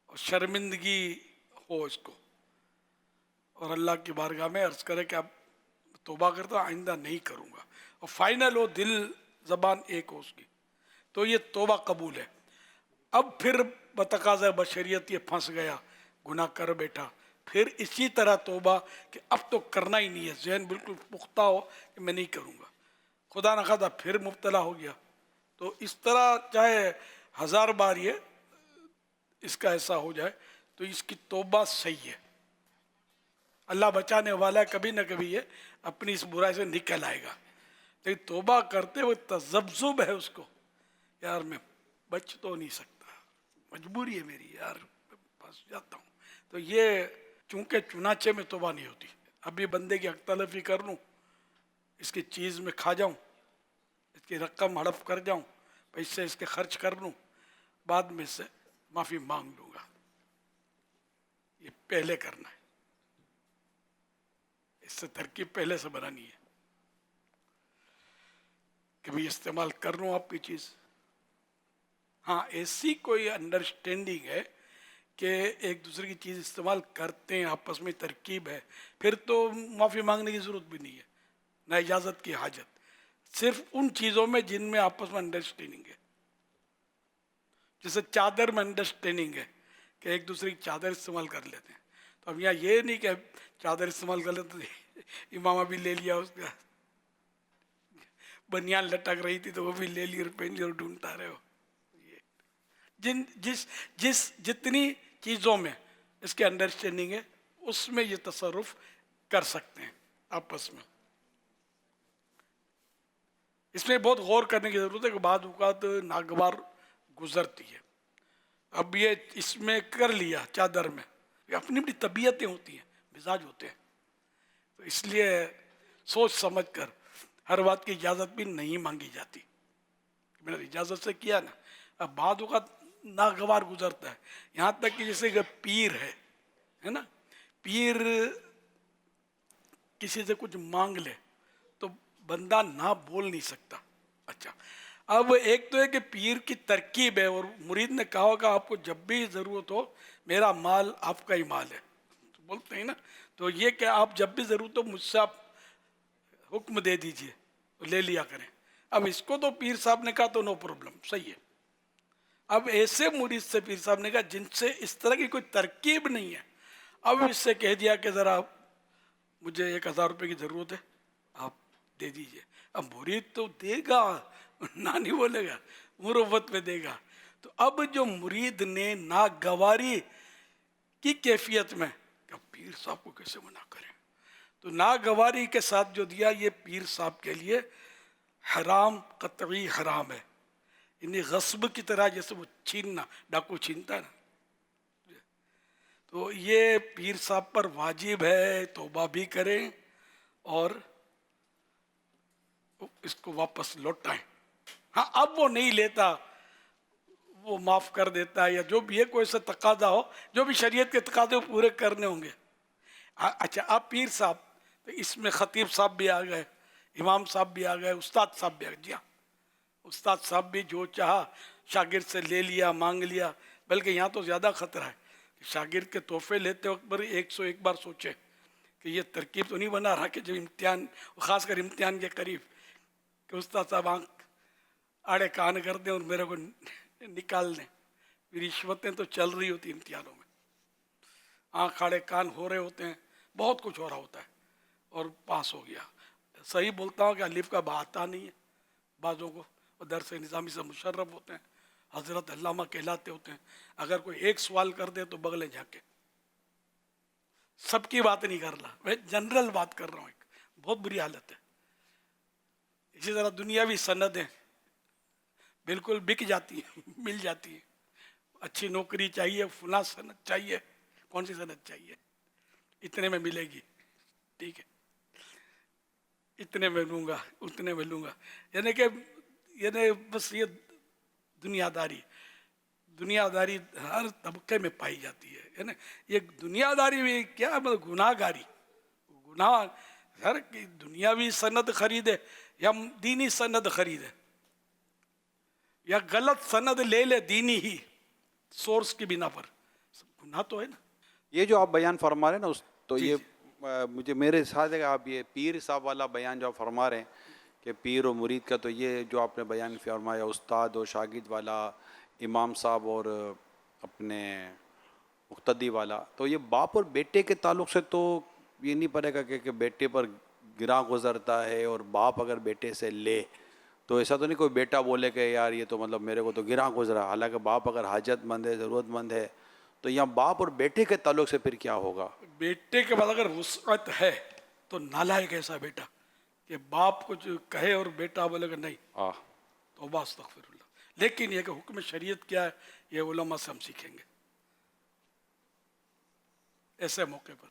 اور شرمندگی ہو اس کو، اور اللہ کی بارگاہ میں عرض کرے کہ اب توبہ کرتا ہوں آئندہ نہیں کروں گا، اور فائنل ہو، دل زبان ایک ہو اس کی، تو یہ توبہ قبول ہے۔ اب پھر بتقاضۂ بشریت یہ پھنس گیا، گناہ کر بیٹھا، پھر اسی طرح توبہ کہ اب تو کرنا ہی نہیں ہے، ذہن بالکل پختہ ہو کہ میں نہیں کروں گا، خدا نہ خواستہ پھر مبتلا ہو گیا، تو اس طرح چاہے 1000 بار یہ اس کا ایسا ہو جائے تو اس کی توبہ صحیح ہے۔ اللہ بچانے والا ہے، کبھی نہ کبھی یہ اپنی اس برائی سے نکل آئے گا، لیکن توبہ کرتے ہوئے تذبذب ہے اس کو، یار میں بچ تو نہیں سکتا، مجبوری ہے میری، یار پھنس جاتا ہوں۔ تو یہ چونکہ چنانچہ میں توبہ نہیں ہوتی، ابھی بندے کی حق تلفی کر لوں، اس کی چیز میں کھا جاؤں، اس کی رقم ہڑپ کر جاؤں، پیسے اس کے خرچ کر لوں، بعد میں سے معافی مانگ لوں گا، یہ پہلے کرنا ہے، اس سے ترکیب پہلے سے بنانی ہے کہ بھی استعمال کر لوں آپ کی چیز۔ ہاں ایسی کوئی انڈرسٹینڈنگ ہے کہ ایک دوسرے کی چیز استعمال کرتے ہیں، آپس میں ترکیب ہے، پھر تو معافی مانگنے کی ضرورت بھی نہیں ہے، نہ اجازت کی حاجت، صرف ان چیزوں میں جن میں آپس میں انڈرسٹینڈنگ ہے۔ جیسے چادر میں انڈرسٹینڈنگ ہے کہ ایک دوسرے کی چادر استعمال کر لیتے ہیں، تو اب یہاں یہ نہیں کہ چادر استعمال کر لیتے امامہ بھی لے لیا، اس کا بنیان لٹک رہی تھی تو وہ بھی لے لی اور پہن لی اور ڈھونڈتا رہے ہو۔ جتنی چیزوں میں اس کے انڈرسٹینڈنگ ہے اس میں یہ تصرف کر سکتے ہیں آپس میں۔ اس میں بہت غور کرنے کی ضرورت ہے کہ بعض اوقات ناگوار گزرتی ہے، اب یہ اس میں کر لیا چادر میں، یہ اپنی اپنی طبیعتیں ہوتی ہیں، مزاج ہوتے ہیں، تو اس لیے سوچ سمجھ کر ہر بات کی اجازت بھی نہیں مانگی جاتی، میں نے اجازت سے کیا نا۔ اب بعض اوقات ناگوار گزرتا ہے، یہاں تک کہ جیسے کہ پیر ہے نا، پیر کسی سے کچھ مانگ لے تو بندہ نہ بول نہیں سکتا۔ اچھا اب ایک تو ہے کہ پیر کی ترکیب ہے، اور مرید نے کہا ہوگا آپ کو جب بھی ضرورت ہو میرا مال آپ کا ہی مال ہے، تو بولتے ہیں نا، تو یہ کہ آپ جب بھی ضرورت ہو مجھ سے آپ حکم دے دیجئے لے لیا کریں۔ اب اس کو تو پیر صاحب نے کہا تو نو پرابلم، صحیح ہے۔ اب ایسے مرید سے پیر صاحب نے کہا جن سے اس طرح کی کوئی ترکیب نہیں ہے، اب اس سے کہہ دیا کہ ذرا مجھے 1000 روپے کی ضرورت ہے آپ دے دیجئے، اب مرید تو دے گا، نہ نہیں بولے گا، مروت میں دے گا۔ تو اب جو مرید نے ناگواری کی کیفیت میں کہ پیر صاحب کو کیسے منع کریں، تو ناگواری کے ساتھ جو دیا یہ پیر صاحب کے لیے حرام، قطعی حرام ہے، یعنی غصب کی طرح، جیسے وہ چھیننا، ڈاکو چھینتا ہے نا، تو یہ پیر صاحب پر واجب ہے توبہ بھی کریں اور اس کو واپس لوٹائیں۔ ہاں اب وہ نہیں لیتا، وہ معاف کر دیتا ہے، یا جو بھی ہے کوئی سا تقاضا ہو، جو بھی شریعت کے تقاضے وہ پورے کرنے ہوں گے۔ اچھا اب پیر صاحب، تو اس میں خطیب صاحب بھی آ گئے، امام صاحب بھی آ گئے, استاد صاحب بھی آ گئے. جی ہاں, استاد صاحب بھی جو چاہا شاگرد سے لے لیا, مانگ لیا. بلکہ یہاں تو زیادہ خطرہ ہے کہ شاگرد کے تحفے لیتے وقت پر 101 بار سوچے کہ یہ ترکیب تو نہیں بنا رہا کہ جب امتحان, خاص کر امتحان کے قریب, کہ استاد صاحب آنکھ آڑے کان کر دیں اور میرے کو نکال دیں. رشوتیں تو چل رہی ہوتی امتحانوں میں, آنکھ آڑے کان ہو رہے ہوتے ہیں, بہت کچھ ہو رہا ہوتا ہے, اور پاس ہو گیا. صحیح بولتا ہوں کہ الف کا با آتا نہیں ہے بعضوں کو, اور درس نظامی سے مشرف ہوتے ہیں, حضرت علامہ کہلاتے ہوتے ہیں. اگر کوئی ایک سوال کر دے تو بغلیں جھانکے. سب کی بات نہیں کر رہا, میں جنرل بات کر رہا ہوں. ایک بہت بری حالت ہے. اسی طرح دنیاوی سندیں بالکل بک جاتی ہیں, مل جاتی ہیں. اچھی نوکری چاہیے, فلاں سند چاہیے, کون سی سند چاہیے, اتنے میں ملے گی, ٹھیک ہے, اتنے میں لوں گا, اتنے میں لوں گا. یعنی بس یہ دنیا داری ہر طبقے میں پائی جاتی ہے. یعنی یہ دنیا داری میں کیا مطلب گناہ گاری, گناہ ہر دنیاوی سند خریدے یا دینی سند خریدے یا غلط سند لے لے دینی ہی سورس کی بنا پر, گناہ تو ہے نا. یہ جو آپ بیان فرما رہے ہیں نا تو جی یہ مجھے میرے ساتھ ہے کہ آپ یہ پیر صاحب والا بیان جو آپ فرما رہے ہیں کہ پیر و مرید کا, تو یہ جو آپ نے بیان فرمایا استاد اور شاگرد والا, امام صاحب اور اپنے مقتدی والا, تو یہ باپ اور بیٹے کے تعلق سے تو یہ نہیں پڑے گا کہ بیٹے پر گراں گزرتا ہے اور باپ اگر بیٹے سے لے تو ایسا تو نہیں کوئی بیٹا بولے کہ یار یہ تو مطلب میرے کو تو گراں گزرا. حالانکہ باپ اگر حاجت مند ہے, ضرورت مند ہے, تو یہاں باپ اور بیٹے کے تعلق سے پھر کیا ہوگا؟ بیٹے کے بعد اگر وسعت ہے تو نالائق ایسا بیٹا کہ باپ کچھ کہے اور بیٹا بولے گا نہیں, توبہ استغفر اللہ. لیکن یہ کہ حکم شریعت کیا ہے یہ علماء سے ہم سیکھیں گے. ایسے موقع پر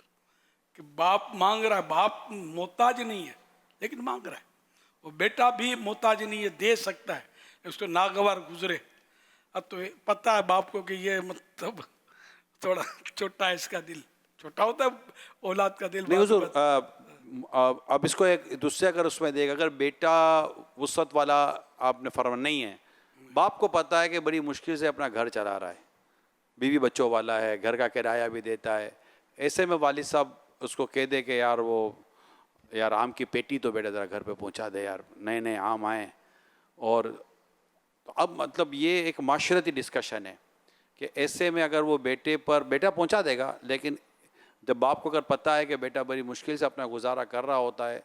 کہ باپ مانگ رہا ہے, باپ محتاج نہیں ہے لیکن مانگ رہا ہے, وہ بیٹا بھی محتاج نہیں ہے, دے سکتا ہے, اس کو ناگوار گزرے. اب تو پتہ ہے باپ کو کہ یہ مطلب تھوڑا چھوٹا ہے, اس کا دل چھوٹا ہوتا ہے اولاد کا دل. نہیں حضور, اب اس کو ایک دوسرے اگر اس میں دے گا, اگر بیٹا وسعت والا آپ نے فرما نہیں ہے, باپ کو پتہ ہے کہ بڑی مشکل سے اپنا گھر چلا رہا ہے, بیوی بچوں والا ہے, گھر کا کرایہ بھی دیتا ہے, ایسے میں والد صاحب اس کو کہہ دے کہ یار آم کی پیٹی تو بیٹا ذرا گھر پہ پہنچا دے یار, نئے نئے آم آئے. اور اب مطلب یہ ایک معاشرتی ڈسکشن ہے کہ ایسے میں اگر وہ بیٹے پر بیٹا پہنچا دے گا, لیکن جب باپ کو اگر پتہ ہے کہ بیٹا بڑی مشکل سے اپنا گزارا کر رہا ہوتا ہے,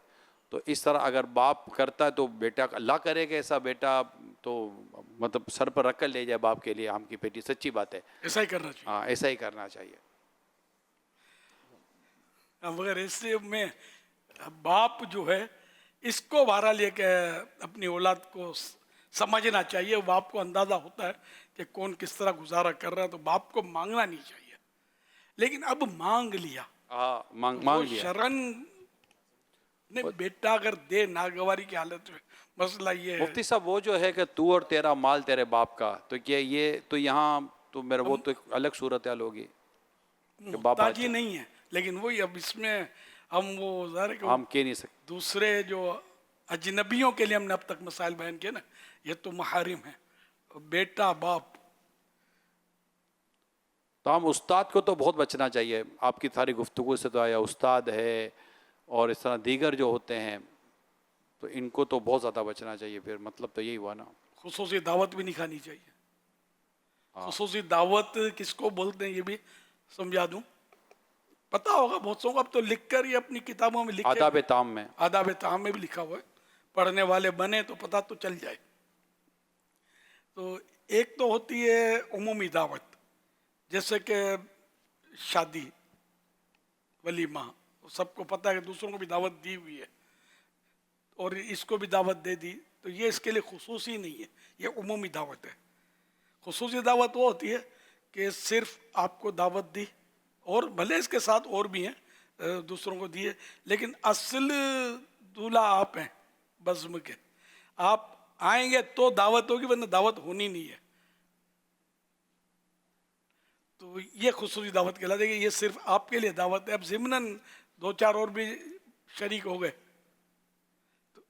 تو اس طرح اگر باپ کرتا ہے تو بیٹا اللہ کرے کہ ایسا بیٹا تو مطلب سر پر رکھ کر لے جائے باپ کے لیے آم کی پیٹی. سچی بات ہے, ایسا ہی کرنا چاہیے. ہاں ایسا ہی کرنا چاہیے. مگر ایسے میں باپ جو ہے اس کو بارہ لے کے اپنی اولاد کو سمجھنا چاہیے. باپ کو اندازہ ہوتا ہے کہ کون کس طرح گزارا کر رہا ہے, تو باپ کو مانگنا نہیں چاہیے. لیکن اب مانگ لیا, مانگ لیا, شرن نہیں, بیٹا اگر دے ناگواری کی حالت میں, مسئلہ یہ ہے مفتی صاحب وہ جو ہے کہ تو اور تیرا مال تیرے باپ کا, تو کیا یہ تو یہاں تو میرا وہ تو ایک الگ صورتحال ہوگی کہ باپ محتاجی نہیں ہے. لیکن وہی اب اس میں ہم وہ ظاہر ہے کہ ہم کہہ نہیں سکتے. دوسرے جو اجنبیوں کے لیے ہم نے اب تک مسائل بیان کیے نا, یہ تو محارم ہیں, بیٹا باپ. تو ہم استاد کو تو بہت بچنا چاہیے. آپ کی ساری گفتگو سے تو آیا استاد ہے اور اس طرح دیگر جو ہوتے ہیں, تو ان کو تو بہت زیادہ بچنا چاہیے. پھر مطلب تو یہی ہوا نا. خصوصی دعوت بھی نہیں کھانی چاہیے. خصوصی دعوت کس کو بولتے ہیں یہ بھی سمجھا دوں, پتہ ہوگا بہت سو کو, اب تو لکھ کر یہ اپنی کتابوں میں لکھے, آداب تام میں, آداب تام میں بھی لکھا ہوا ہے, پڑھنے والے بنے تو پتہ تو چل جائے. تو ایک تو ہوتی ہے عمومی دعوت, جیسے کہ شادی ولیمہ, سب کو پتہ ہے کہ دوسروں کو بھی دعوت دی ہوئی ہے اور اس کو بھی دعوت دے دی, تو یہ اس کے لیے خصوصی نہیں ہے, یہ عمومی دعوت ہے. خصوصی دعوت وہ ہوتی ہے کہ صرف آپ کو دعوت دی, اور بھلے اس کے ساتھ اور بھی ہیں دوسروں کو دیے, لیکن اصل دولہا آپ ہیں بزم کے, آپ آئیں گے تو دعوت ہوگی, ورنہ دعوت ہونی نہیں ہے. تو یہ خصوصی دعوت کہلاتے ہیں کہ یہ صرف آپ کے لیے دعوت ہے. اب ضمناً دو چار اور بھی شریک ہو گئے, تو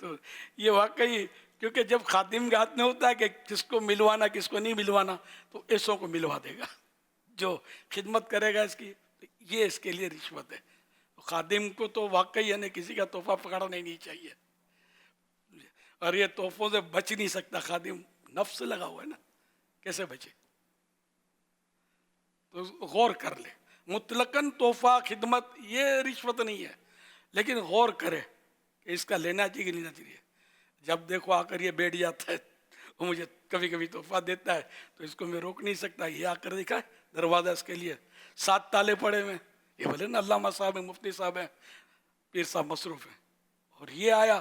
تو یہ واقعی کیونکہ جب خادم کے ہاتھ میں ہوتا ہے کہ کس کو ملوانا کس کو نہیں ملوانا تو ایسوں کو ملوا دے گا جو خدمت کرے گا اس کی، یہ اس کے لیے رشوت ہے. خادم کو تو واقعی یعنی کسی کا تحفہ پکڑنا نہیں چاہیے، اور یہ تحفوں سے بچ نہیں سکتا خادم، نفس لگا ہوا ہے نا، کیسے بچے؟ تو غور کر لے. مطلقاً تحفہ خدمت یہ رشوت نہیں ہے، لیکن غور کرے کہ اس کا لینا چاہیے کہ لینا چاہیے. جب دیکھو آ کر یہ بیٹھ جاتا ہے، وہ مجھے کبھی کبھی تحفہ دیتا ہے تو اس کو میں روک نہیں سکتا. یہ آ کر دیکھا ہے دروازہ اس کے لیے 7 تالے پڑے ہوئے، یہ بولے نا علامہ صاحب ہیں، مفتی صاحب ہیں، پیر صاحب مصروف ہیں، اور یہ آیا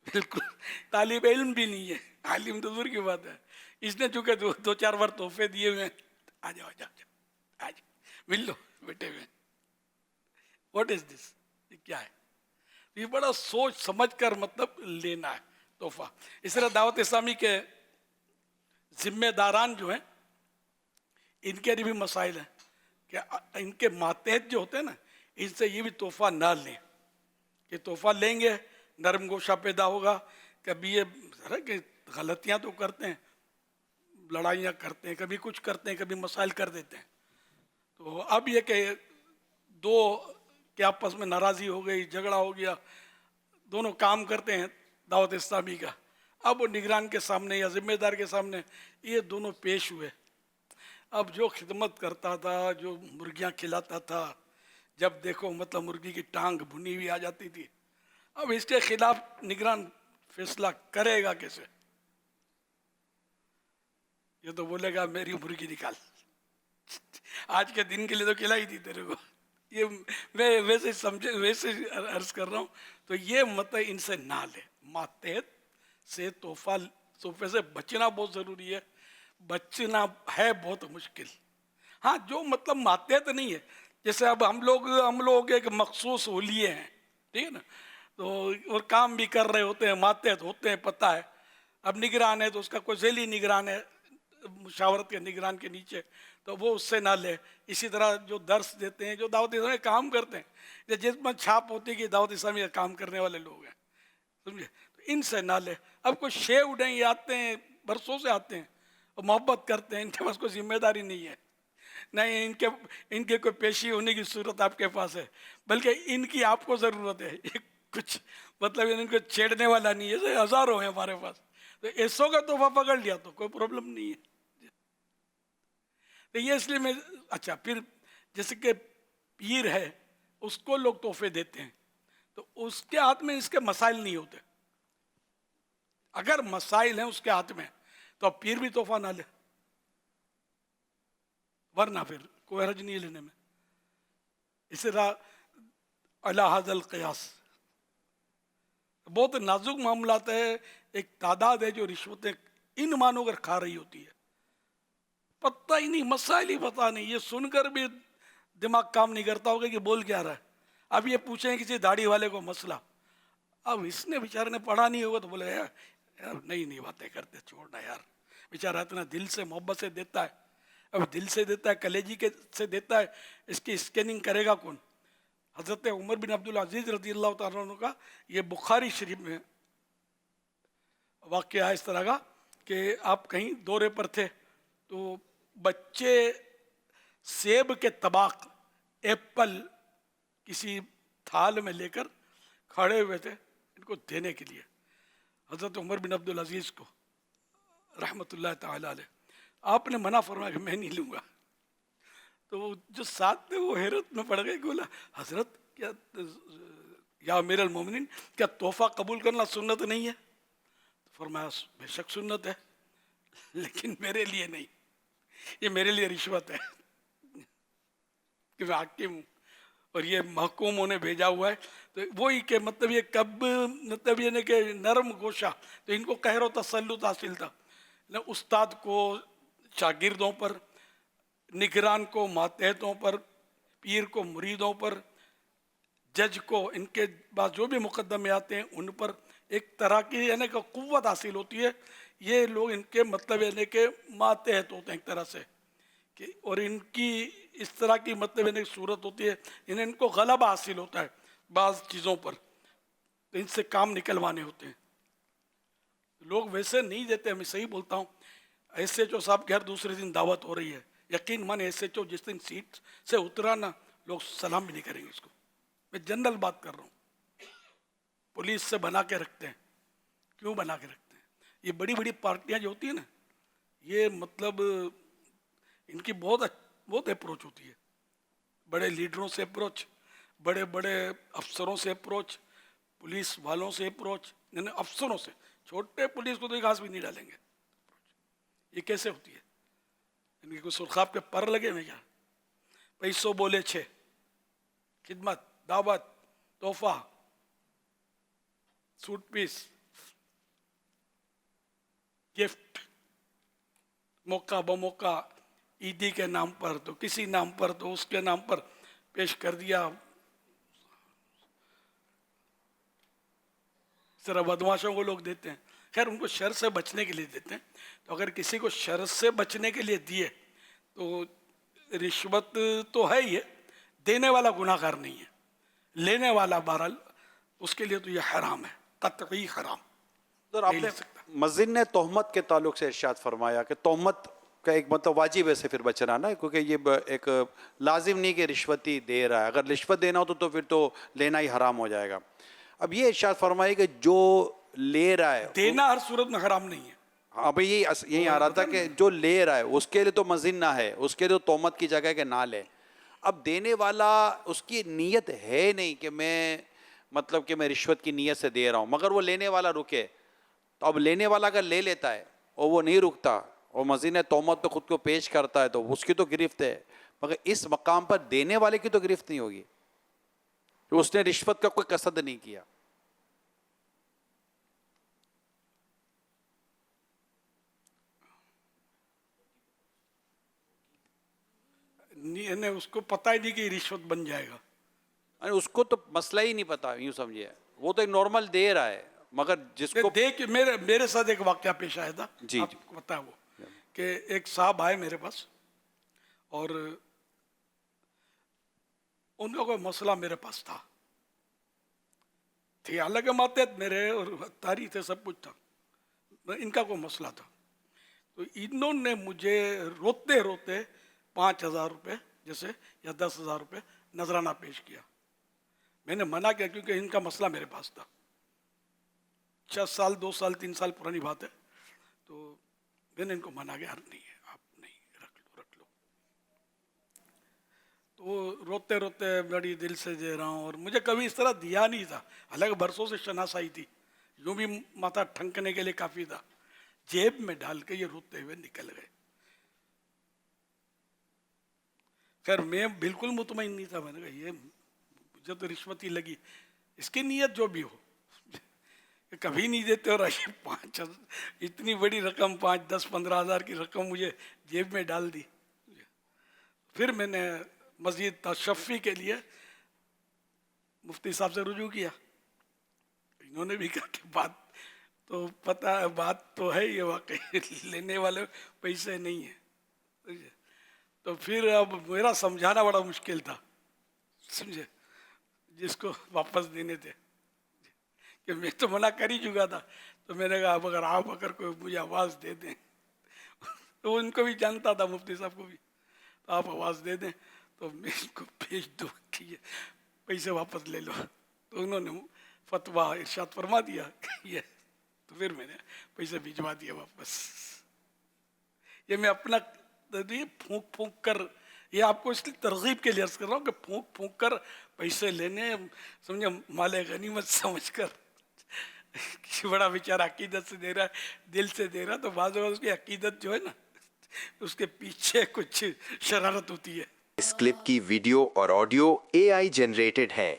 بالکل طالب علم بھی نہیں ہے، عالم تو دور کی بات ہے. اس نے چونکہ 2-4 بار تحفے دیے ہوئے ہیں، آ جاؤ آ جاؤ مل لو بیٹھے ہوئے. واٹ از دس؟ یہ کیا ہے؟ یہ بڑا سوچ سمجھ کر مطلب لینا ہے تحفہ. اس طرح دعوت اسلامی کے ذمہ داران جو ہیں ان کے لیے بھی مسائل ہیں کہ ان کے ماتحت جو ہوتے ہیں نا، ان سے یہ بھی تحفہ نہ لیں، کہ تحفہ لیں گے نرم گوشہ پیدا ہوگا. کبھی یہ ذرا کہ غلطیاں تو کرتے ہیں، لڑائیاں کرتے ہیں، کبھی کچھ کرتے ہیں، کبھی مسائل کر دیتے ہیں. تو اب یہ کہ دو کے آپس میں ناراضی ہو گئی، جھگڑا ہو گیا، دونوں کام کرتے ہیں دعوت اسلامی کا، اب وہ نگران کے سامنے یا ذمہ دار کے سامنے یہ دونوں پیش ہوئے. اب جو خدمت کرتا تھا، جو مرغیاں کھلاتا تھا، جب دیکھو مطلب مرغی کی ٹانگ بھنی ہوئی آ جاتی تھی، اب اس کے خلاف نگران فیصلہ کرے گا کیسے؟ یہ تو بولے گا میری مرغی نکال، آج کے دن کے لیے تو کھلائی تھی تیرے کو. یہ میں ویسے سمجھے ویسے عرض کر رہا ہوں. تو یہ مطلب ان سے نہ لے. ماتحت سے تحفے سے بچنا بہت ضروری ہے، بچنا ہے بہت مشکل. ہاں جو مطلب ماتحت نہیں ہے، جیسے اب ہم لوگ ایک مخصوص ہولیے ہیں، ٹھیک ہے نا، تو اور کام بھی کر رہے ہوتے ہیں، ماتحت ہوتے ہیں، پتہ ہے. اب نگران ہے تو اس کا کوئی ذیلی نگران ہے مشاورت کے نگران کے نیچے، تو وہ اس سے نہ لے. اسی طرح جو درس دیتے ہیں، جو دعوت اسلامی کام کرتے ہیں، جس میں چھاپ ہوتی ہے کہ دعوت اسلامی کا کام کرنے والے لوگ ہیں، سمجھے، تو ان سے نہ لے. اب کوئی شیو ڈیں یہ آتے ہیں، برسوں سے آتے ہیں اور محبت کرتے ہیں، ان کے پاس کوئی ذمہ داری نہیں ہے، نہیں ان کے کوئی پیشی ہونے کی صورت آپ کے پاس ہے، بلکہ ان کی آپ کو ضرورت ہے. کچھ مطلب ان کو چھیڑنے والا نہیں ہے، ہزاروں ہیں ہمارے پاس. تو ایسوں کا تحفہ پکڑ لیا تو کوئی پرابلم نہیں ہے. تو یہ اس لیے میں اچھا پھر جیسے کہ پیر ہے، اس کو لوگ تحفے دیتے ہیں تو اس کے ہاتھ میں اس کے مسائل نہیں ہوتے. اگر مسائل ہیں اس کے ہاتھ میں تو اب پیر بھی تحفہ نہ لے، ورنہ پھر کوئی حرج نہیں لینے میں. اس طرح علی ھذا القیاس بہت نازک معاملات ہے. ایک تعداد ہے جو رشوتیں ان مانو کر کھا رہی ہوتی ہے، پتہ ہی نہیں، مسائل ہی پتہ نہیں، یہ سن کر بھی دماغ کام نہیں کرتا ہوگا کہ بول کیا رہا ہے. اب یہ پوچھیں کسی داڑھی والے کو مسئلہ، اب اس نے بیچارے نے پڑھا نہیں ہوگا تو بولے یار نہیں باتیں کرتے، چھوڑنا یار، بیچارہ اتنا دل سے محبت سے دیتا ہے. اب دل سے دیتا ہے، کلیجی کے سے دیتا ہے، اس کی اسکیننگ کرے گا کون؟ حضرت عمر بن عبدالعزیز رضی اللہ تعالیٰ عنہ کا یہ بخاری شریف میں واقعہ ہے اس طرح کا کہ آپ کہیں دورے پر تھے تو بچے سیب کے طباق، ایپل کسی تھال میں لے کر کھڑے ہوئے تھے ان کو دینے کے لیے حضرت عمر بن عبدالعزیز کو رحمۃ اللہ تعالی علیہ. آپ نے منع فرمایا کہ میں نہیں لوں گا. تو جو ساتھ تھے وہ حیرت میں پڑ گئے کہ بولا حضرت کیا یا امیر المومنین کیا تحفہ قبول کرنا سنت نہیں ہے؟ فرمایا بے شک سنت ہے، لیکن میرے لیے نہیں، یہ میرے لیے رشوت ہے کہ میں حاکم ہوں اور یہ محکوموں نے بھیجا ہوا ہے. تو وہی کہ مطلب یہ کب مطلب یہ نہیں کہ نرم گوشہ، تو ان کو قہر و تسلط حاصل تھا، استاد کو شاگردوں پر، نگران کو ماتحتوں پر، پیر کو مریدوں پر، جج کو ان کے بعد جو بھی مقدمے آتے ہیں ان پر ایک طرح کی یعنی کہ قوت حاصل ہوتی ہے. یہ لوگ ان کے مطلب یعنی کہ ماتحت ہوتے ہیں ایک طرح سے کہ، اور ان کی اس طرح کی مطلب یعنی صورت ہوتی ہے، ان کو غلبہ حاصل ہوتا ہے بعض چیزوں پر. تو ان سے کام نکلوانے ہوتے ہیں. لوگ ویسے نہیں دیتے. میں صحیح بولتا ہوں. ایس ایچ او صاحب کے ہر دوسرے دن دعوت ہو رہی ہے. یقین مان ایس ایچ او جس دن سیٹ سے اترا نا, لوگ سلام بھی نہیں کریں گے اس کو. میں جنرل بات کر رہا ہوں. پولیس سے بنا کے رکھتے ہیں. کیوں بنا کے رکھتے ہیں؟ یہ بڑی بڑی پارٹیاں جو ہوتی ہیں نا, یہ مطلب ان کی بہت اپروچ ہوتی ہے. بڑے لیڈروں سے اپروچ, بڑے بڑے افسروں سے اپروچ, پولیس والوں سے اپروچ, یعنی افسروں سے. چھوٹے پولیس کو تو ایک گھاس بھی نہیں ڈالیں گے. یہ کیسے ہوتی ہے؟ ان کے کوئی سرخاب کے پر لگے ہوئے کیا؟ پیسوں بولے 6, خدمت, دعوت, تحفہ, سوٹ پیس, گفٹ, موقع بموقع, عیدی کے نام پر تو کسی نام پر تو اس کے نام پر پیش کر دیا. صرف بدماشوں کو لوگ دیتے ہیں. خیر ان کو شر سے بچنے کے لیے دیتے ہیں. تو اگر کسی کو شر سے بچنے کے لیے دیے تو رشوت تو ہے ہی ہے, دینے والا گناہ گار نہیں ہے. لینے والا بہرحال اس کے لیے تو یہ حرام ہے, قطعی حرام. آپ نے مسجد نے تہمت کے تعلق سے ارشاد فرمایا کہ تہمت کا ایک مطلب واجب ہے سے پھر بچنا نا, کیونکہ یہ ایک لازم نہیں کہ رشوتی دے رہا ہے. اگر رشوت دینا ہو تو پھر تو لینا ہی حرام ہو جائے گا. اب یہ ارشاد فرمائے کہ جو لے رہا ہے دینا ہر صورت میں حرام نہیں ہے. ہاں بھئی یہی آ رہا تھا کہ جو لے رہا ہے اس کے لیے تو مزن نہ ہے, اس کے لیے تو تہمت کی جگہ کہ نہ لے. اب دینے والا اس کی نیت ہے نہیں کہ میں مطلب کہ میں رشوت کی نیت سے دے رہا ہوں, مگر وہ لینے والا رکے. تو اب لینے والا اگر لے لیتا ہے اور وہ نہیں رکتا اور مزین تہمت پہ خود کو پیش کرتا ہے تو اس کی تو گرفت ہے, مگر اس مقام پر دینے والے کی تو گرفت نہیں ہوگی, اس نے رشوت کا کوئی قصد نہیں کیا. اس کو پتہ ہی نہیں کہ رشوت بن جائے گا. اس کو تو مسئلہ ہی نہیں پتا, یوں سمجھے وہ تو ایک نارمل دے رہا ہے, مگر جس کو دیکھ میرے ساتھ ایک واقعہ پیش آیا تھا. جی آپ کو پتا ہے وہ کہ ایک صاحب آئے میرے پاس اور ان کا کوئی مسئلہ میرے پاس تھا. تھے الگ ماتحت میرے اور تاریخ تھے, سب کچھ تھا. ان کا کوئی مسئلہ تھا. تو انہوں نے مجھے روتے روتے 5,000 روپے جیسے یا 10,000 روپے نذرانہ پیش کیا. میں نے منع کیا کیونکہ ان کا مسئلہ میرے پاس تھا. 6 سال 2 سال 3 سال پرانی بات ہے. تو میں نے ان کو منع کیا, نہیں ہے آپ نہیں, رکھ لو. تو وہ روتے روتے بڑی دل سے دے رہا ہوں, اور مجھے کبھی اس طرح دیا نہیں تھا. حالانکہ برسوں سے شناسائی تھی, یوں بھی ماتھا ٹھنکنے کے لیے کافی تھا. جیب میں ڈال کے یہ روتے ہوئے نکل گئے. خیر میں بالکل مطمئن نہیں تھا. میں نے کہا یہ مجھے تو رشوت ہی لگی. اس کی نیت جو بھی ہو, کبھی نہیں دیتے. اور اتنی بڑی رقم 5, 10, 15 ہزار کی رقم مجھے جیب میں ڈال دی. پھر میں نے مزید تشفی کے لیے مفتی صاحب سے رجوع کیا. انہوں نے بھی کہا کہ بات تو ہے یہ واقعی لینے والے پیسے نہیں ہیں. تو پھر اب میرا سمجھانا بڑا مشکل تھا, سمجھے, جس کو واپس دینے تھے, کہ میں تو منع کر ہی چکا تھا. تو میں نے کہا اب اگر کوئی مجھے آواز دے دیں, تو ان کو بھی جانتا تھا, مفتی صاحب کو بھی, تو آپ آواز دے دیں تو میں ان کو بھیج دوں کہ یہ پیسے واپس لے لو. تو انہوں نے فتویٰ ارشاد فرما دیا یہ, تو پھر میں نے پیسے بھیجوا دیا واپس. یہ میں اپنا پھونک پھونک کر, یہ آپ کو اس لیے ترغیب کے لیے عرض کر رہا ہوں کہ پھونک پھونک کر پیسے لینے, سمجھے مال غنیمت سمجھ کر. کسی بڑا بیچارہ عقیدت سے دے رہا ہے, دل سے دے رہا, تو بعض اوقات اس کی عقیدت جو ہے نا, اس کے پیچھے کچھ شرارت ہوتی ہے. اس کلپ کی ویڈیو اور آڈیو AI جنریٹڈ ہیں.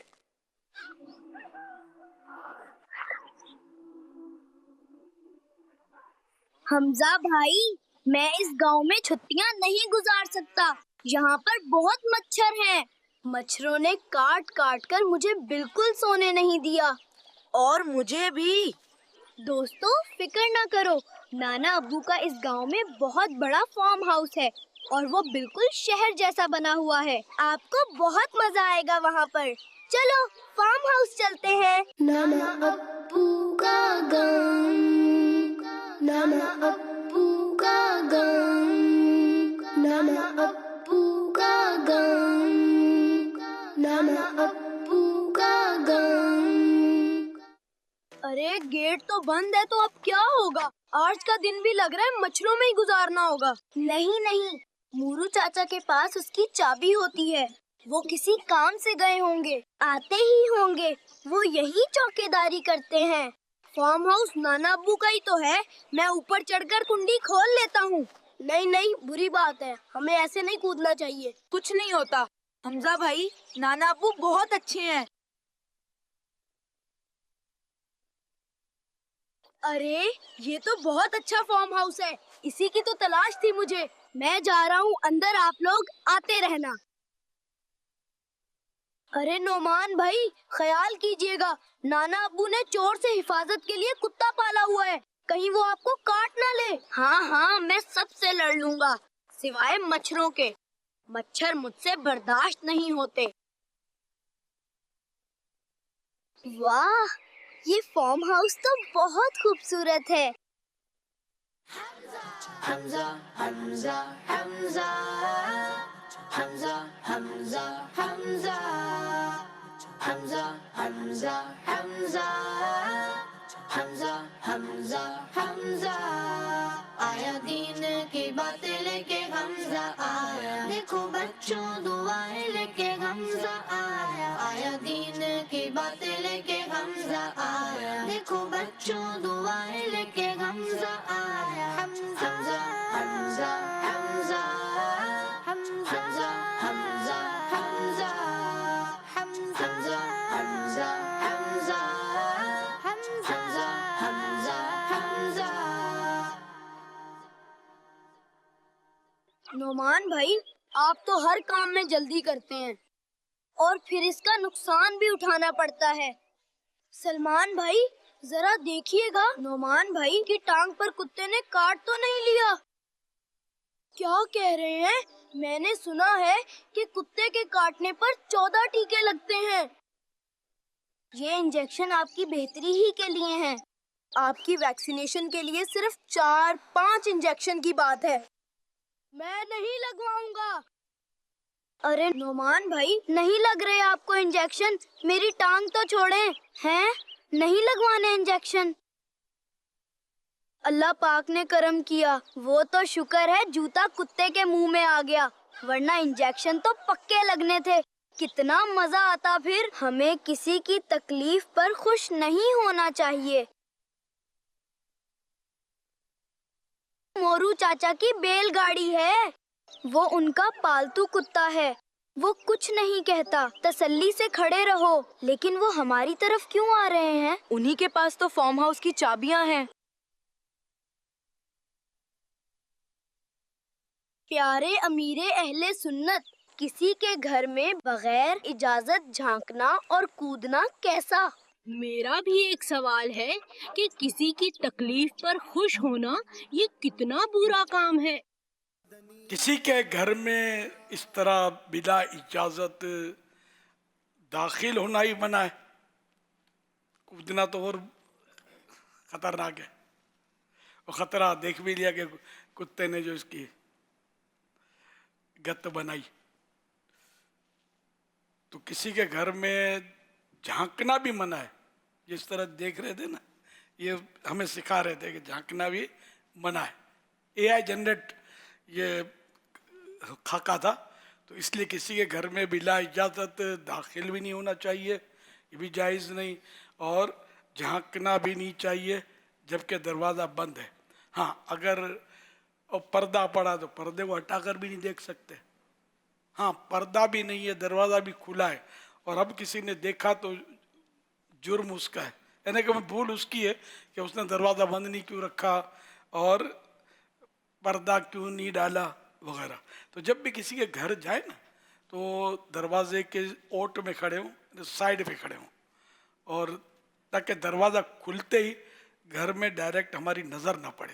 حمزہ بھائی, میں اس گاؤں میں چھٹیاں نہیں گزار سکتا. یہاں پر بہت مچھر ہیں. مچھروں نے کاٹ کاٹ کر مجھے بالکل سونے نہیں دیا. اور مجھے بھی. دوستو فکر نہ کرو, نانا ابو کا اس گاؤں میں بہت بڑا فارم ہاؤس ہے. اور وہ بالکل شہر جیسا بنا ہوا ہے. آپ کو بہت مزہ آئے گا وہاں پر. چلو فارم ہاؤس چلتے ہیں. نانا ابو کا غم، نانا ابو کا غم، نانا ابو کا غم، نانا ابو کا غم. ارے گیٹ تو بند ہے تو اب کیا ہوگا؟ آج کا دن بھی لگ رہا ہے مچھروں میں ہی گزارنا ہوگا. نہیں، مورو چاچا کے پاس اس کی چابی ہوتی ہے. وہ کسی کام سے گئے ہوں گے، آتے ہی ہوں گے. وہ یہی چوکیداری کرتے ہیں. فارم ہاؤس نانا ابو کا ہی تو ہے. میں اوپر چڑھ کر کنڈی کھول لیتا ہوں. نہیں، بری بات ہے، ہمیں ایسے نہیں کودنا چاہیے. کچھ نہیں ہوتا حمزہ بھائی، نانا ابو بہت اچھے ہیں. ارے یہ تو بہت اچھا فارم ہاؤس ہے. اسی کی تو تلاش تھی مجھے. میں جا رہا ہوں اندر، آپ لوگ آتے رہنا. ارے نعمان بھائی خیال کیجئے گا، نانا ابو نے چور سے حفاظت کے لیے کتا پالا ہوا ہے. کہیں وہ آپ کو کاٹ نہ لے. ہاں میں سب سے لڑ لوں گا سوائے مچھروں کے. مچھر مجھ سے برداشت نہیں ہوتے. واہ، یہ فارم ہاؤس تو بہت خوبصورت ہے. حمزہ حمزہ حمزہ حمزہ حمزہ حمزہ حمزہ حمزہ حمزہ حمزہ حمزہ حمزہ آیا دین کی باتیں لے کے حمزہ آیا. دیکھو بچوں دعائیں لے کے حمزہ آیا. آیا دین کی باتیں لے کے حمزہ آیا. دیکھو بچوں دعائیں لے کے حمزہ آیا. حمزہ حمزہ حمزہ حمزہ حمزہ حمزہ حمزہ حمزہ حمزہ حمزہ حمزہ حمزہ. نعمان بھائی آپ تو ہر کام میں جلدی کرتے ہیں اور پھر اس کا نقصان بھی اٹھانا پڑتا ہے. سلمان بھائی ذرا دیکھیے گا، نعمان بھائی کی ٹانگ پر کتے نے کاٹ تو نہیں لیا؟ کیا کہہ رہے ہیں؟ میں نے سنا ہے کہ کتے کے کاٹنے پر 14 ٹیکے لگتے ہیں. یہ انجیکشن آپ کی بہتری ہی کے لیے ہیں. آپ کی ویکسینیشن کے لیے صرف 4-5 انجیکشن کی بات ہے. میں نہیں لگواؤں گا. ارے نعمان بھائی نہیں لگ رہے آپ کو انجیکشن؟ میری ٹانگ تو چھوڑیں. ہیں نہیں لگوانے انجیکشن؟ اللہ پاک نے کرم کیا، وہ تو شکر ہے جوتا کتے کے منہ میں آ گیا، ورنہ انجیکشن تو پکے لگنے تھے. کتنا مزہ آتا پھر. ہمیں کسی کی تکلیف پر خوش نہیں ہونا چاہیے. مورو چاچا کی بیل گاڑی ہے، وہ ان کا پالتو کتا ہے. وہ کچھ نہیں کہتا، تسلی سے کھڑے رہو. لیکن وہ ہماری طرف کیوں آ رہے ہیں؟ انہی کے پاس تو فارم ہاؤس کی چابیاں ہیں. پیارے امیر اہل سنت، کسی کے گھر میں بغیر اجازت جھانکنا اور کودنا کیسا؟ میرا بھی ایک سوال ہے کہ کسی کی تکلیف پر خوش ہونا یہ کتنا برا کام ہے؟ کسی کے گھر میں اس طرح بلا اجازت داخل ہونا ہی منع ہے. کودنا تو اور خطرناک ہے. اور خطرہ دیکھ بھی لیا کہ کتے نے جو اس کی گت بنائی. تو کسی کے گھر میں جھانکنا بھی منع ہے. جس طرح دیکھ رہے تھے نا، یہ ہمیں سکھا رہے تھے کہ جھانکنا بھی منع ہے. AI جنریٹ یہ خاکہ تھا، تو اس لیے کسی کے گھر میں بلا اجازت داخل بھی نہیں ہونا چاہیے، یہ بھی جائز نہیں. اور جھانکنا بھی نہیں چاہیے جبکہ دروازہ بند ہے. ہاں اگر پردہ پڑا تو پردے کو ہٹا کر بھی نہیں دیکھ سکتے. ہاں پردہ بھی نہیں ہے، دروازہ بھی کھلا ہے، اور اب کسی نے دیکھا تو جرم اس کا ہے. یعنی کہ بھول اس کی ہے کہ اس نے دروازہ بند نہیں کیوں رکھا اور پردہ کیوں نہیں ڈالا وغیرہ. تو جب بھی کسی کے گھر جائے نا تو دروازے کے اوٹ میں کھڑے ہوں، سائڈ پہ کھڑے ہوں، اور تاکہ دروازہ کھلتے ہی گھر میں ڈائریکٹ ہماری نظر نہ پڑے.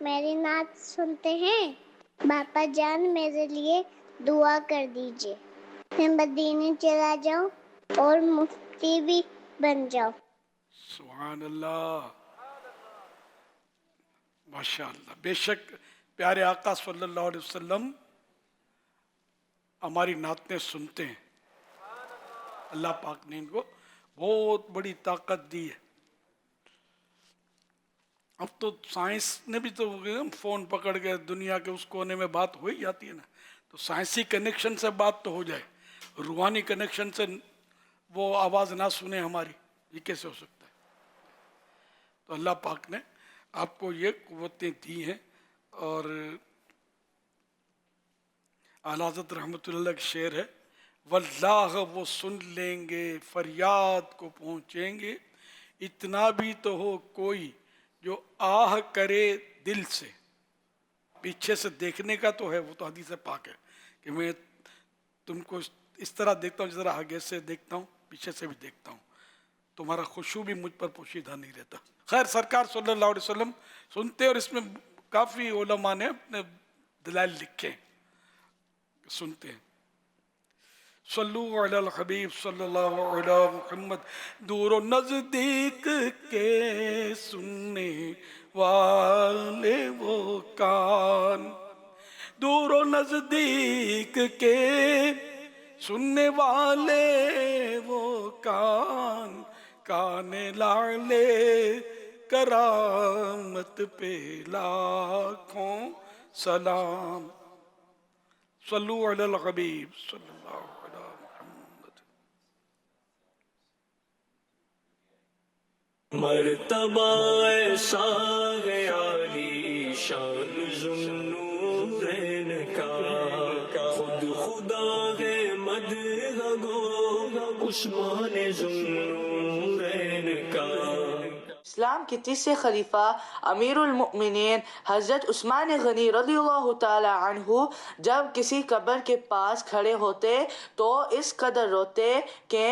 میری نعت سنتے ہیں؟ باپا جان میرے لیے دعا کر دیجیے، میں مدینے چلا جاؤں اور مفتی بھی بن جاؤں۔ سبحان اللہ، ماشاء اللہ۔ بے شک پیارے آقا صلی اللہ علیہ وسلم ہماری نعتیں سنتے ہیں۔ اللہ پاک نے ان کو بہت بڑی طاقت دی ہے۔ اب تو سائنس نے بھی تو فون پکڑ کے دنیا کے اس کونے میں بات ہو ہی جاتی ہے نا، تو سائنسی کنیکشن سے بات تو ہو جائے، روحانی کنیکشن سے وہ آواز نہ سنے ہماری، یہ کیسے ہو سکتا ہے؟ تو اللہ پاک نے آپ کو یہ قوتیں دی ہیں۔ اور اعلیٰ حضرت رحمۃ اللہ کا شعر ہے، واللہ وہ سن لیں گے فریاد کو پہنچیں گے، اتنا بھی تو ہو کوئی جو آہ کرے دل سے۔ پیچھے سے دیکھنے کا تو ہے، وہ تو حدیث پاک ہے کہ میں تم کو اس طرح دیکھتا ہوں جس طرح آگے سے دیکھتا ہوں، پیچھے سے بھی دیکھتا ہوں، تمہارا خشوع بھی مجھ پر پوشیدہ نہیں رہتا۔ خیر سرکار صلی اللہ علیہ وسلم سنتے، اور اس میں کافی علماء نے اپنے دلائل لکھے سنتے ہیں۔ صلو علی الحبیب صلی اللہ علیہ محمد۔ دور و نزدیک کے سننے والے وہ کان، دور و نزدیک کے سننے والے وہ کان، کان لعلے کرامت پہ لاکھوں سلام۔ صلو علی الحبیب صلی اللہ علیہ محمد۔ مرتبہ ایسا ہے عالی شان ذوالنورین کا، خود خدا ہے مدح گو عثمان ذوالنورین کا۔ اسلام کے تیسرے خلیفہ امیر المؤمنین حضرت عثمان غنی رضی اللہ تعالی عنہ جب کسی قبر کے پاس کھڑے ہوتے تو اس قدر روتے کہ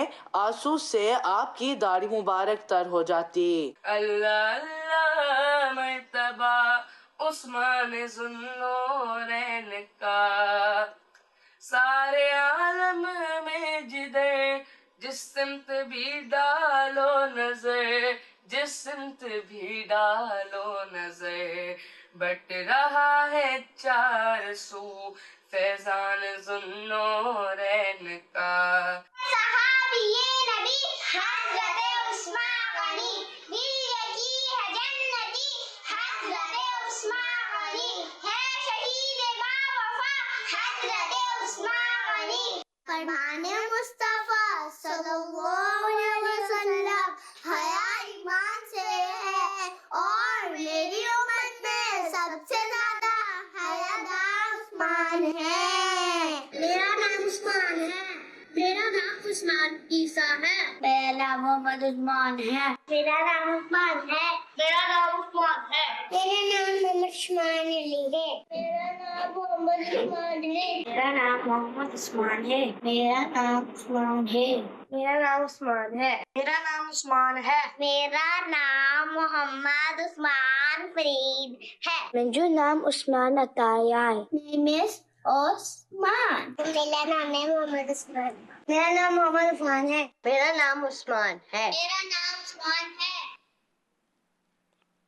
آنسو سے آپ کی داڑھی مبارک تر ہو جاتی۔ اللہ اللہ مرتبہ عثمان ذوالنورین کا، سارے عالم میں جدھر جس سمت بھی ڈالو نظر، جس سمت بھی ڈالو نظر، بٹ رہا ہے چار سو فیضان ذوالنورین کا۔ صحابی نبی حضرت عثمان غنی، دل یکی ہے جنتی حضرت عثمان غنی، ہے شہید باوفا حضرت عثمان غنی۔ فرمان مصطفیٰ صلی اللہ علیہ وسلم حیا ایمان سے ہے، اور میری امت میں سب سے زیادہ حیادار عثمان ہے۔ میرا نام عثمان ہے، میرا نام عثمان عیسیٰ ہے، میرا نام محمد عثمان ہے، میرا نام عثمان ہے، میرا نام عثمان ہے، میرا نام محمد عثمان علی ہے، میرا نام محمد عثمان ہے، میرا نام محمد عثمان ہے، میرا نام عثمان ہے، میرا نام عثمان ہے، میرا نام عثمان ہے، میرا نام محمد عثمان فرید ہے، مجھے نام عثمان عطیہ ہے، مس عثمان، میرا نام ہے محمد عثمان، میرا نام محمد عثمان ہے، میرا نام عثمان ہے، میرا نام عثمان ہے۔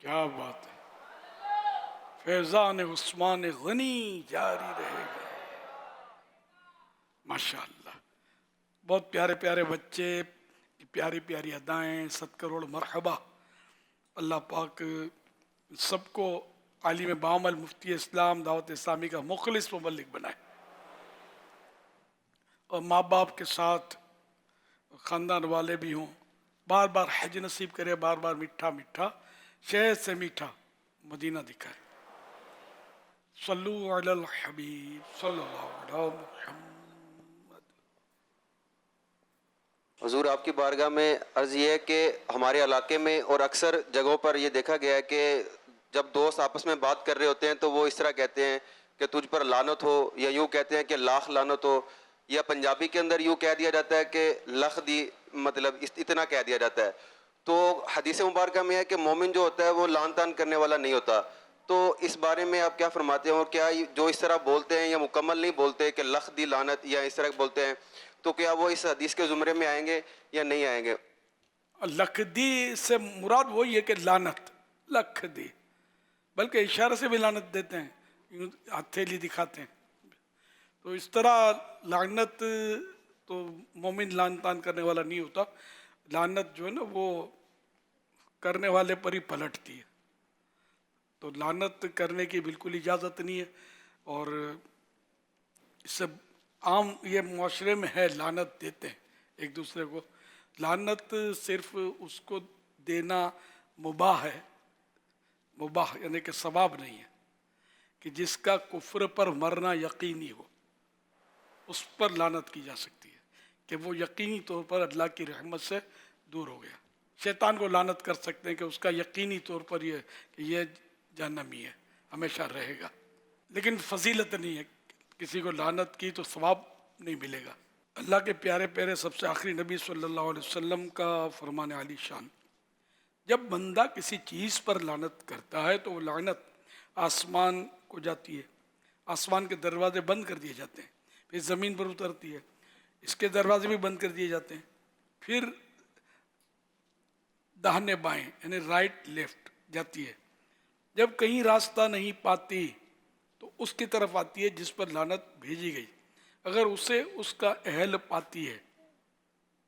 کیا بات ہے، فیضان عثمان غنی جاری رہے گا، ماشاءاللہ۔ بہت پیارے پیارے بچے، پیاری پیاری ادائیں، 7 کروڑ مرحبا۔ اللہ پاک سب کو عالم بعمل مفتی اسلام دعوت اسلامی کا مخلص مبلغ بنائے، اور ماں باپ کے ساتھ خاندان والے بھی ہوں، بار بار حج نصیب کرے، بار بار میٹھا میٹھا شہد سے میٹھا مدینہ دکھائے۔ صلو علی الحبیب صلی اللہ علیہ محمد۔ حضور آپ کی بارگاہ میں عرض یہ ہے کہ ہمارے علاقے میں اور اکثر جگہوں پر یہ دیکھا گیا ہے کہ جب دوست آپس میں بات کر رہے ہوتے ہیں تو وہ اس طرح کہتے ہیں کہ تجھ پر لعنت ہو، یا یوں کہتے ہیں کہ لاکھ لعنت ہو، یا پنجابی کے اندر یوں کہہ دیا جاتا ہے کہ لکھ دی، مطلب اتنا کہہ دیا جاتا ہے۔ تو حدیث مبارکہ میں ہے کہ مومن جو ہوتا ہے وہ لعن طعن کرنے والا نہیں ہوتا، تو اس بارے میں آپ کیا فرماتے ہیں؟ اور کیا جو اس طرح بولتے ہیں یا مکمل نہیں بولتے کہ لخ دی لعنت یا اس طرح بولتے ہیں، تو کیا وہ اس حدیث کے زمرے میں آئیں گے یا نہیں آئیں گے؟ لکھ دی سے مراد وہی ہے کہ لعنت، لکھ دی، بلکہ اشارے سے بھی لعنت دیتے ہیں، یوں ہتھیلی دکھاتے ہیں. تو اس طرح لعنت تو مومن لعن تان کرنے والا نہیں ہوتا. لعنت جو ہے نا وہ کرنے والے پر ہی پلٹتی ہے. تو لعنت کرنے کی بالکل اجازت نہیں ہے. اور اس سے عام یہ معاشرے میں ہے، لعنت دیتے ہیں ایک دوسرے کو. لعنت صرف اس کو دینا مباح ہے، مباح یعنی کہ ثواب نہیں ہے، کہ جس کا کفر پر مرنا یقینی ہو اس پر لعنت کی جا سکتی ہے، کہ وہ یقینی طور پر اللہ کی رحمت سے دور ہو گیا. شیطان کو لعنت کر سکتے ہیں کہ اس کا یقینی طور پر یہ کہ یہ جہنمی ہے، ہمیشہ رہے گا، لیکن فضیلت نہیں ہے. کسی کو لعنت کی تو ثواب نہیں ملے گا. اللہ کے پیارے پیارے سب سے آخری نبی صلی اللہ علیہ وسلم کا فرمان عالی شان، جب بندہ کسی چیز پر لعنت کرتا ہے تو وہ لعنت آسمان کو جاتی ہے، آسمان کے دروازے بند کر دیے جاتے ہیں، پھر زمین پر اترتی ہے، اس کے دروازے بھی بند کر دیے جاتے ہیں، پھر داہنے بائیں یعنی رائٹ لیفٹ جاتی ہے. جب کہیں راستہ نہیں پاتی تو اس کی طرف آتی ہے جس پر لعنت بھیجی گئی. اگر اسے اس کا اہل پاتی ہے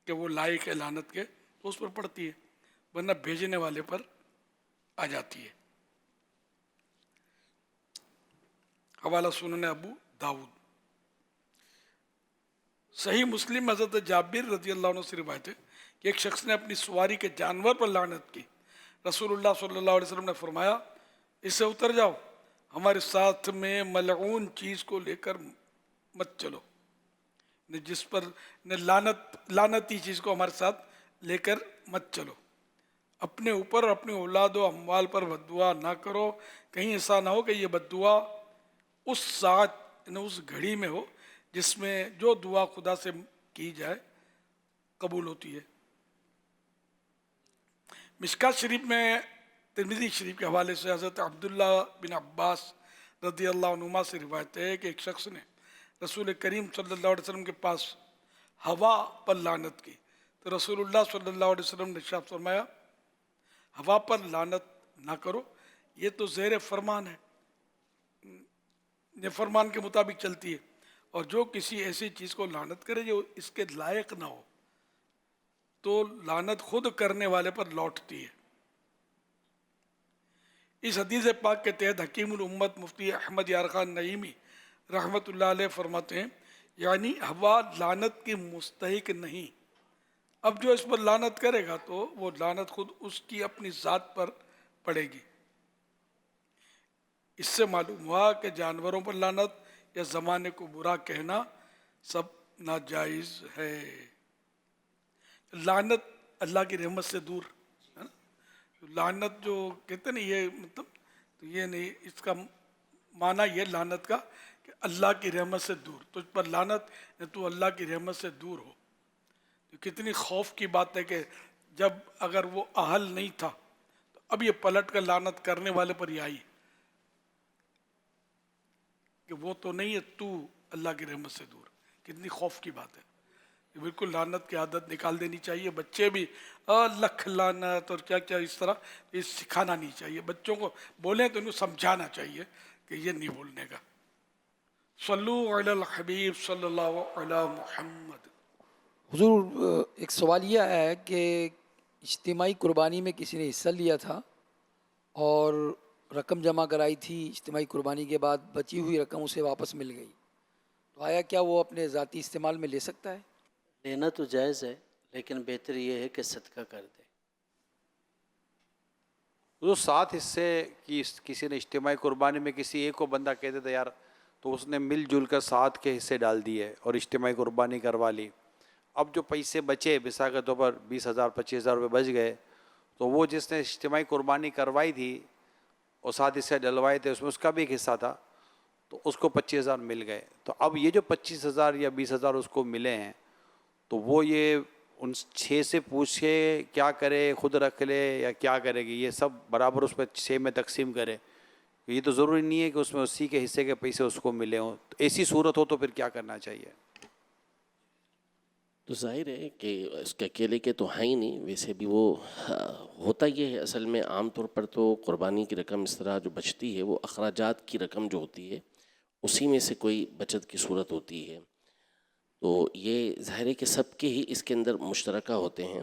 کہ وہ لائق ہے لعنت کے تو اس پر پڑتی ہے، ورنہ بھیجنے والے پر آ جاتی ہے. حوالہ سنن ابو داؤد. صحیح مسلم میں حضرت جابر رضی اللہ عنہ سے روایت ہے کہ ایک شخص نے اپنی سواری کے جانور پر لعنت کی. رسول اللہ صلی اللہ علیہ وسلم نے فرمایا اس سے اتر جاؤ، ہمارے ساتھ میں ملعون چیز کو لے کر مت چلو، جس پر لعنتی چیز کو ہمارے ساتھ لے کر مت چلو. اپنے اوپر اور اپنی اولاد و اموال پر بددعا نہ کرو، کہیں ایسا نہ ہو کہ یہ بددعا اس ساعت یعنی اس گھڑی میں ہو جس میں جو دعا خدا سے کی جائے قبول ہوتی ہے. مشکات شریف میں ترمذی شریف کے حوالے سے حضرت عبداللہ بن عباس رضی اللہ عنہما سے روایت ہے کہ ایک شخص نے رسول کریم صلی اللہ علیہ وسلم کے پاس ہوا پر لعنت کی تو رسول اللہ صلی اللہ علیہ وسلم نے ارشاد فرمایا ہوا پر لعنت نہ کرو، یہ تو زیر فرمان ہے، یہ فرمان کے مطابق چلتی ہے، اور جو کسی ایسی چیز کو لعنت کرے جو اس کے لائق نہ ہو تو لعنت خود کرنے والے پر لوٹتی ہے. اس حدیث پاک کے تحت حکیم الامت مفتی احمد یار خان نعیمی رحمۃ اللہ علیہ فرماتے ہیں یعنی ہوا لعنت کی مستحق نہیں. اب جو اس پر لعنت کرے گا تو وہ لعنت خود اس کی اپنی ذات پر پڑے گی. اس سے معلوم ہوا کہ جانوروں پر لعنت یا زمانے کو برا کہنا سب ناجائز ہے. لعنت اللہ کی رحمت سے دور، لعنت جو کہتے ہیں نا یہ مطلب تو یہ نہیں، اس کا معنی یہ لعنت کا کہ اللہ کی رحمت سے دور، تجھ پر لعنت تو اللہ کی رحمت سے دور ہو. تو کتنی خوف کی بات ہے کہ جب اگر وہ اہل نہیں تھا تو اب یہ پلٹ کر لعنت کرنے والے پر ہی آئی کہ وہ تو نہیں ہے، تو اللہ کی رحمت سے دور. کتنی خوف کی بات ہے. بالکل لعنت کی عادت نکال دینی چاہیے. بچے بھی لکھ لعنت اور کیا کیا اس طرح یہ سکھانا نہیں چاہیے. بچوں کو بولیں تو انہیں سمجھانا چاہیے کہ یہ نہیں بولنے کا. صلو علی الحبیب صلی اللہ علی محمد. حضور ایک سوال یہ آیا ہے کہ اجتماعی قربانی میں کسی نے حصہ لیا تھا اور رقم جمع کرائی تھی، اجتماعی قربانی کے بعد بچی ہوئی رقم اسے واپس مل گئی، تو آیا کیا وہ اپنے ذاتی استعمال میں لے سکتا ہے؟ لینا تو جائز ہے لیکن بہتر یہ ہے کہ صدقہ کر دے. جو 7 حصے کی کسی نے اجتماعی قربانی میں کسی ایک کو بندہ کہہ دیتا یار، تو اس نے مل جل کر 7 کے حصے ڈال دیے اور اجتماعی قربانی کروا لی. اب جو پیسے بچے مثال کے طور پر 20,000 25,000 روپے بچ گئے، تو وہ جس نے اجتماعی قربانی کروائی تھی اور 7 حصے ڈلوائے تھے اس میں اس کا بھی ایک حصہ تھا، تو اس کو 25,000 مل گئے. تو اب یہ جو 25,000 یا 20,000 اس کو ملے ہیں تو وہ یہ ان 6 سے پوچھے کیا کرے، خود رکھ لے یا کیا کرے گی، یہ سب برابر اس پہ 6 میں تقسیم کرے یہ تو ضروری نہیں ہے کہ اس میں اسی کے حصے کے پیسے اس کو ملے ہوں. تو ایسی صورت ہو تو پھر کیا کرنا چاہیے؟ تو ظاہر ہے کہ اس کے اکیلے کے تو ہیں ہی نہیں، ویسے بھی وہ ہوتا یہ ہے اصل میں عام طور پر تو قربانی کی رقم اس طرح جو بچتی ہے وہ اخراجات کی رقم جو ہوتی ہے اسی میں سے کوئی بچت کی صورت ہوتی ہے. تو یہ ظاہر ہے کہ سب کے ہی اس کے اندر مشترکہ ہوتے ہیں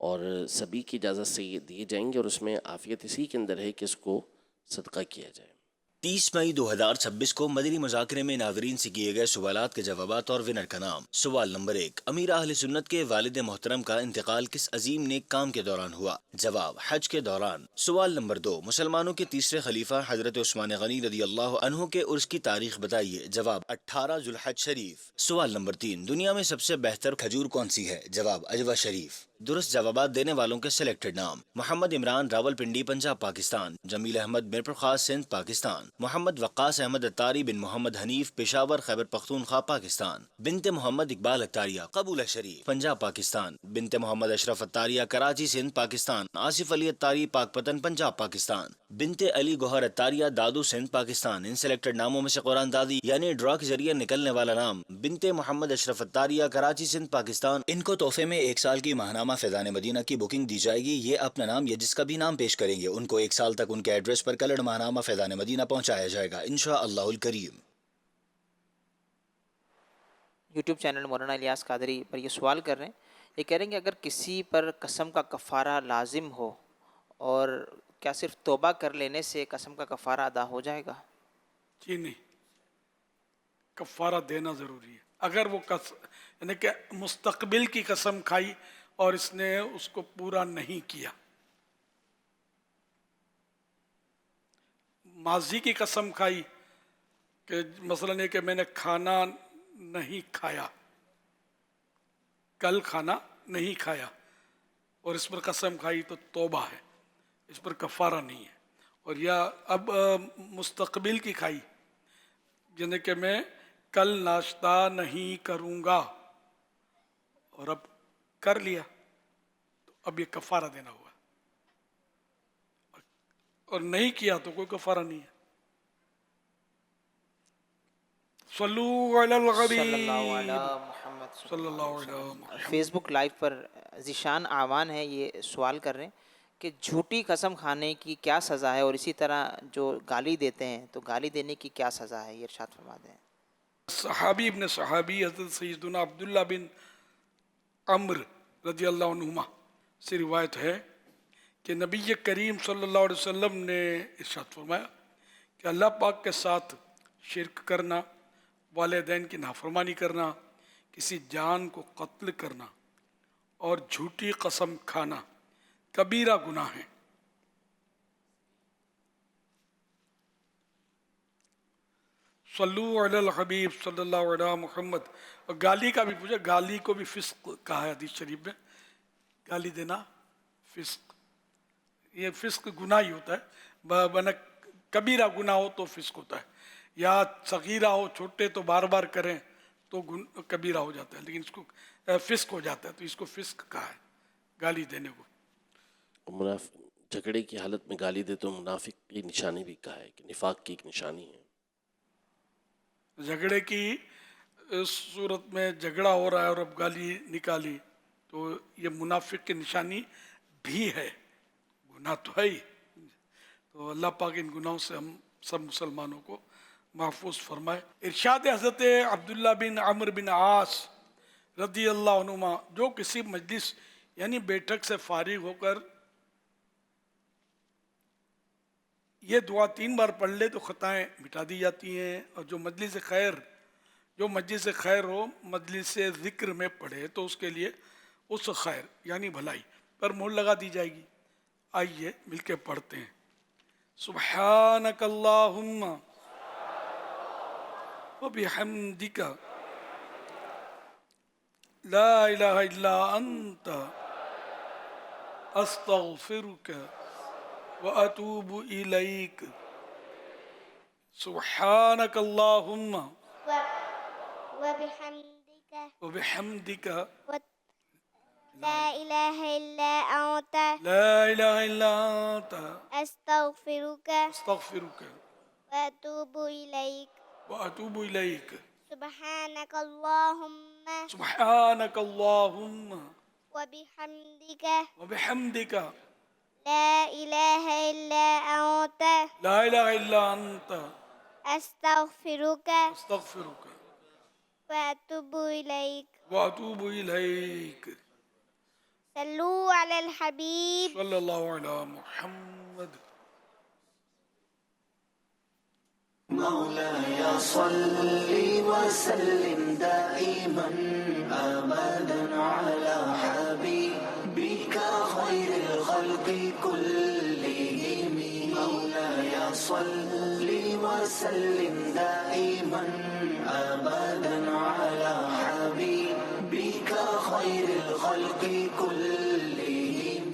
اور سبھی کی اجازت سے یہ دیے جائیں گے، اور اس میں عافیت اسی کے اندر ہے کہ اس کو صدقہ کیا جائے. 30 مئی 2026 کو مدنی مذاکرے میں ناظرین سے کیے گئے سوالات کے جوابات اور ونر کا نام. سوال نمبر 1، امیر اہل سنت کے والد محترم کا انتقال کس عظیم نیک کام کے دوران ہوا؟ جواب، حج کے دوران. سوال نمبر 2، مسلمانوں کے تیسرے خلیفہ حضرت عثمان غنی رضی اللہ عنہ کے عرس کی تاریخ بتائیے. جواب، 18 ذوالحج شریف. سوال نمبر 3، دنیا میں سب سے بہتر کھجور کون سی ہے؟ جواب، عجوہ شریف. درست جوابات دینے والوں کے سلیکٹڈ نام: محمد عمران راولپنڈی پنجاب پاکستان، جمیل احمد میرپرخاص سندھ پاکستان، محمد وقاص احمد اتاری بن محمد حنیف پشاور خیبر پختونخوا پاکستان، بنت محمد اقبال اتاریہ قبولہ شریف پنجاب پاکستان، بنت محمد اشرف اتاریہ کراچی سندھ پاکستان، آصف علی اتاری پاک پتن پنجاب پاکستان، بنت علی گوہر اتاریہ دادو سندھ پاکستان. ان سلیکٹڈ ناموں میں سے قرآن دادی یعنی ڈرا کے ذریعے نکلنے والا نام بنت محمد اشرف اتاریہ کراچی سندھ پاکستان. ان کو تحفے میں 1 سال کی ماہنامہ فیضان مدینہ کی بکنگ دی جائے گی. یہ اپنا نام یا جس کا بھی نام پیش کریں گے ان کو 1 سال تک ان کے ایڈریس پر کلرڈ ماہنامہ فیضان مدینہ پہنچایا جائے گا انشاءاللہ الکریم. یوٹیوب چینل مولانا الیاس قادری پر یہ سوال کر رہے ہیں، یہ کہہ رہے ہیں کہ اگر کسی پر قسم کا کفارہ لازم ہو اور کیا صرف توبہ کر لینے سے قسم کا کفارہ ادا ہو جائے گا؟ جی نہیں، کفارہ دینا ضروری ہے. اگر وہ یعنی کہ مستقبل کی قسم کھائی اور اس نے اس کو پورا نہیں کیا، ماضی کی قسم کھائی کہ مثلا یہ کہ میں نے کھانا نہیں کھایا، کل کھانا نہیں کھایا، اور اس پر قسم کھائی تو توبہ ہے، اس پر کفارہ نہیں ہے. اور یا اب مستقبل کی کھائی یعنی کہ میں کل ناشتہ نہیں کروں گا اور اب کر لیا تو اب یہ کفارہ دینا ہوا، اور نہیں کیا تو کوئی کفارہ نہیں ہے. صلو علی الغبی صلی اللہ علی محمد صلی اللہ علیہ وسلم. فیس بک لائیو پر ذیشان اعوان ہے، یہ سوال کر رہے ہیں کہ جھوٹی قسم کھانے کی کیا سزا ہے، اور اسی طرح جو گالی دیتے ہیں تو گالی دینے کی کیا سزا ہے، یہ ارشاد فرما دیں. صحابی ابن صحابی حضرت سیدنا عبداللہ بن عمر رضی اللہ عنہما سے روایت ہے کہ نبی کریم صلی اللہ علیہ وسلم نے ارشاد فرمایا کہ اللہ پاک کے ساتھ شرک کرنا، والدین کی نافرمانی کرنا، کسی جان کو قتل کرنا اور جھوٹی قسم کھانا کبیرہ گناہ ہیں. صلو علی الحبیب صلی اللہ علیہ محمد. اور گالی کا بھی پوچھا، گالی کو بھی فسق کہا ہے حدیث شریف میں. گالی دینا فسق، یہ فسق گناہ ہی ہوتا ہے، ورنہ کبیرہ گناہ ہو تو فسق ہوتا ہے، یا صغیرہ ہو چھوٹے تو بار بار کریں تو کبیرہ ہو جاتا ہے، لیکن اس کو فسق ہو جاتا ہے، تو اس کو فسق کہا ہے گالی دینے کو. جھگڑے کی حالت میں گالی دے تو منافق کی نشانی بھی کہا ہے کہ نفاق کی ایک نشانی ہے. جھگڑے کی صورت میں جھگڑا ہو رہا ہے اور اب گالی نکالی تو یہ منافق کی نشانی بھی ہے، گناہ تو ہے ہی. تو اللہ پاک ان گناہوں سے ہم سب مسلمانوں کو محفوظ فرمائے. ارشاد حضرت عبداللہ بن عمر بن عاص رضی اللہ عنہما، جو کسی مجلس یعنی بیٹھک سے فارغ ہو کر یہ دعا 3 بار پڑھ لے تو خطائیں مٹا دی جاتی ہیں، اور جو مجلس خیر ہو مجلس ذکر میں پڑھے تو اس کے لیے اس خیر یعنی بھلائی پر مہر لگا دی جائے گی. آئیے مل کے پڑھتے ہیں. سبحانک اللہم وبحمدک لا الہ الا انت استغفرک وَأَتُوبُ إِلَيْكَ. سبحانك اللهم وبحمدك لا إله إلا أنت لا إله إلا أنت أستغفرك وأتوب إليك وأتوب إليك سبحانك اللهم سبحانك اللهم وبحمدك وبحمدك لا إله إلا أنت لا إله إلا أنت أستغفرك أستغفرك وأتوب إليك وأتوب إليك صلوا على الحبيب صلى الله على محمد. مولاي صل وسلم دائما أبدا على حبيبك خير الخلق كلهم. مولاي صل وسلم دائما أبدا على حبيبك خير الخلق كلهم.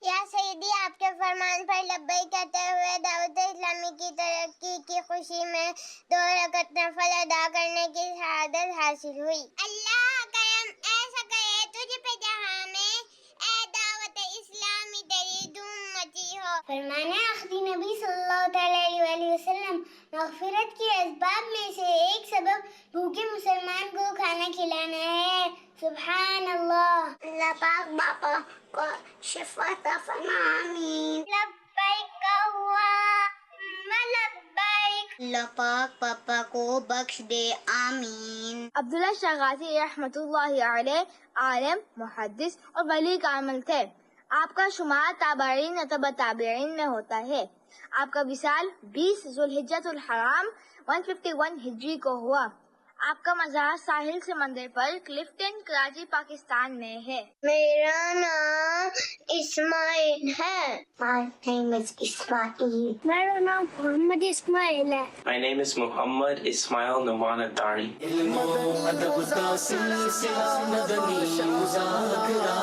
یا سیدی آپ کے فرمان پر لبیک کہتے ہوئے دعوت اسلامی کی ترقی کی خوشی میں 2 رکعت نفل ادا کرنے کی سعادت حاصل ہوئی. اللہ کرم ایسا کرے تجھ پہ جہاں میں اے دعوت اسلامی تیری دھوم مچی ہو. فرمان آخری نبی صلی اللہ علیہ وآلہ وسلم مغفرت کے اسباب میں سے ایک سبب بھوکے مسلمان کو کھانا کھلانا ہے. سبحان اللہ. اللہ پاک باپا کو شفا عطا فرما. آمین. لبیک اللہم لبیک. اللہ پاک پاپا کو بخش دے. آمین. عبداللہ شاہ غازی رحمۃ اللہ علیہ عالم، محدث اور ولی کا عمل تھے. آپ کا شمار تابعین و تبع تابعین میں ہوتا ہے. آپ کا وصال 20 ذوالحجۃ الحرام 151 ہجری کو ہوا. آپ کا مزار ساحل سمندر پر کلفٹن، کراچی، پاکستان میں ہے. میرا نام اسماعیل ہے. My name is Ismail. میرا نام محمد اسماعیل ہے. My name is Muhammad Ismail Numan Adari. علم و ادب کا سلسلہ مدنی مذاکرہ،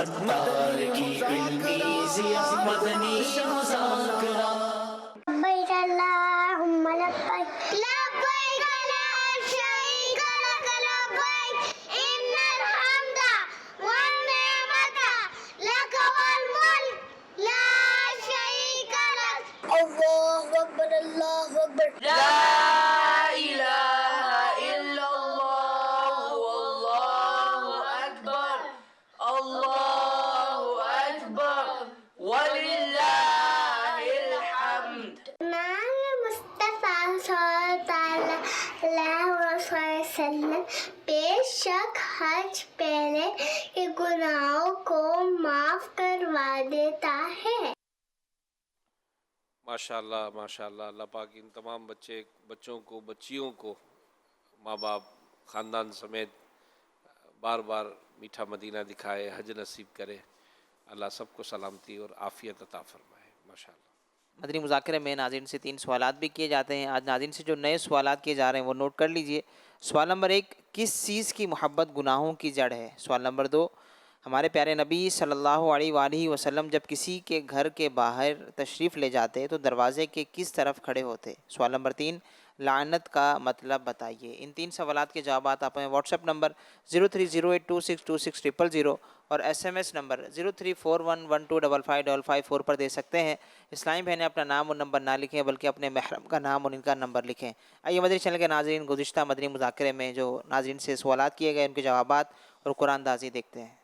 عطار کی علمی ضیا مدنی مذاکرہ. لبیک اللہم لبیک. لبیک لا شریک لک لبیک ان الحمد والنعمت لک والملک لا شریک لک. اللہ اکبر اللہ اکبر. لا الہ الا اللہ واللہ اکبر اللہ اکبر وللہ الحمد. نام مصطفیٰ صلی اللہ علیہ وسلم بے شک حج پہلے کے گناہوں کو معاف کروا دیتا ہے. ماشاءاللہ ماشاءاللہ. اللہ پاک ان تمام بچوں کو، بچیوں کو، ماں باپ، خاندان سمیت بار بار میٹھا مدینہ دکھائے، حج نصیب کرے. اللہ سب کو سلامتی اور عافیت عطا فرمائے. ماشاءاللہ. مدنی مذاکرے میں ناظرین سے 3 سوالات بھی کیے جاتے ہیں. آج ناظرین سے جو نئے سوالات کیے جا رہے ہیں وہ نوٹ کر لیجئے. سوال نمبر 1، کس چیز کی محبت گناہوں کی جڑ ہے؟ سوال نمبر 2، ہمارے پیارے نبی صلی اللہ علیہ وآلہ وسلم جب کسی کے گھر کے باہر تشریف لے جاتے تو دروازے کے کس طرف کھڑے ہوتے؟ سوال نمبر 3، لعنت کا مطلب بتائیے. ان 3 سوالات کے جوابات آپ ہمیں واٹس ایپ نمبر 0308262600 اور SMS نمبر 0341125555 پر دے سکتے ہیں. اسلامی بہنیں اپنا نام اور نمبر نہ لکھیں بلکہ اپنے محرم کا نام اور ان کا نمبر لکھیں. آئیے مدنی چینل کے ناظرین، گزشتہ مدنی مذاکرے میں جو ناظرین سے سوالات کیے گئے ان کے جوابات اور قرآن اندازی دیکھتے ہیں.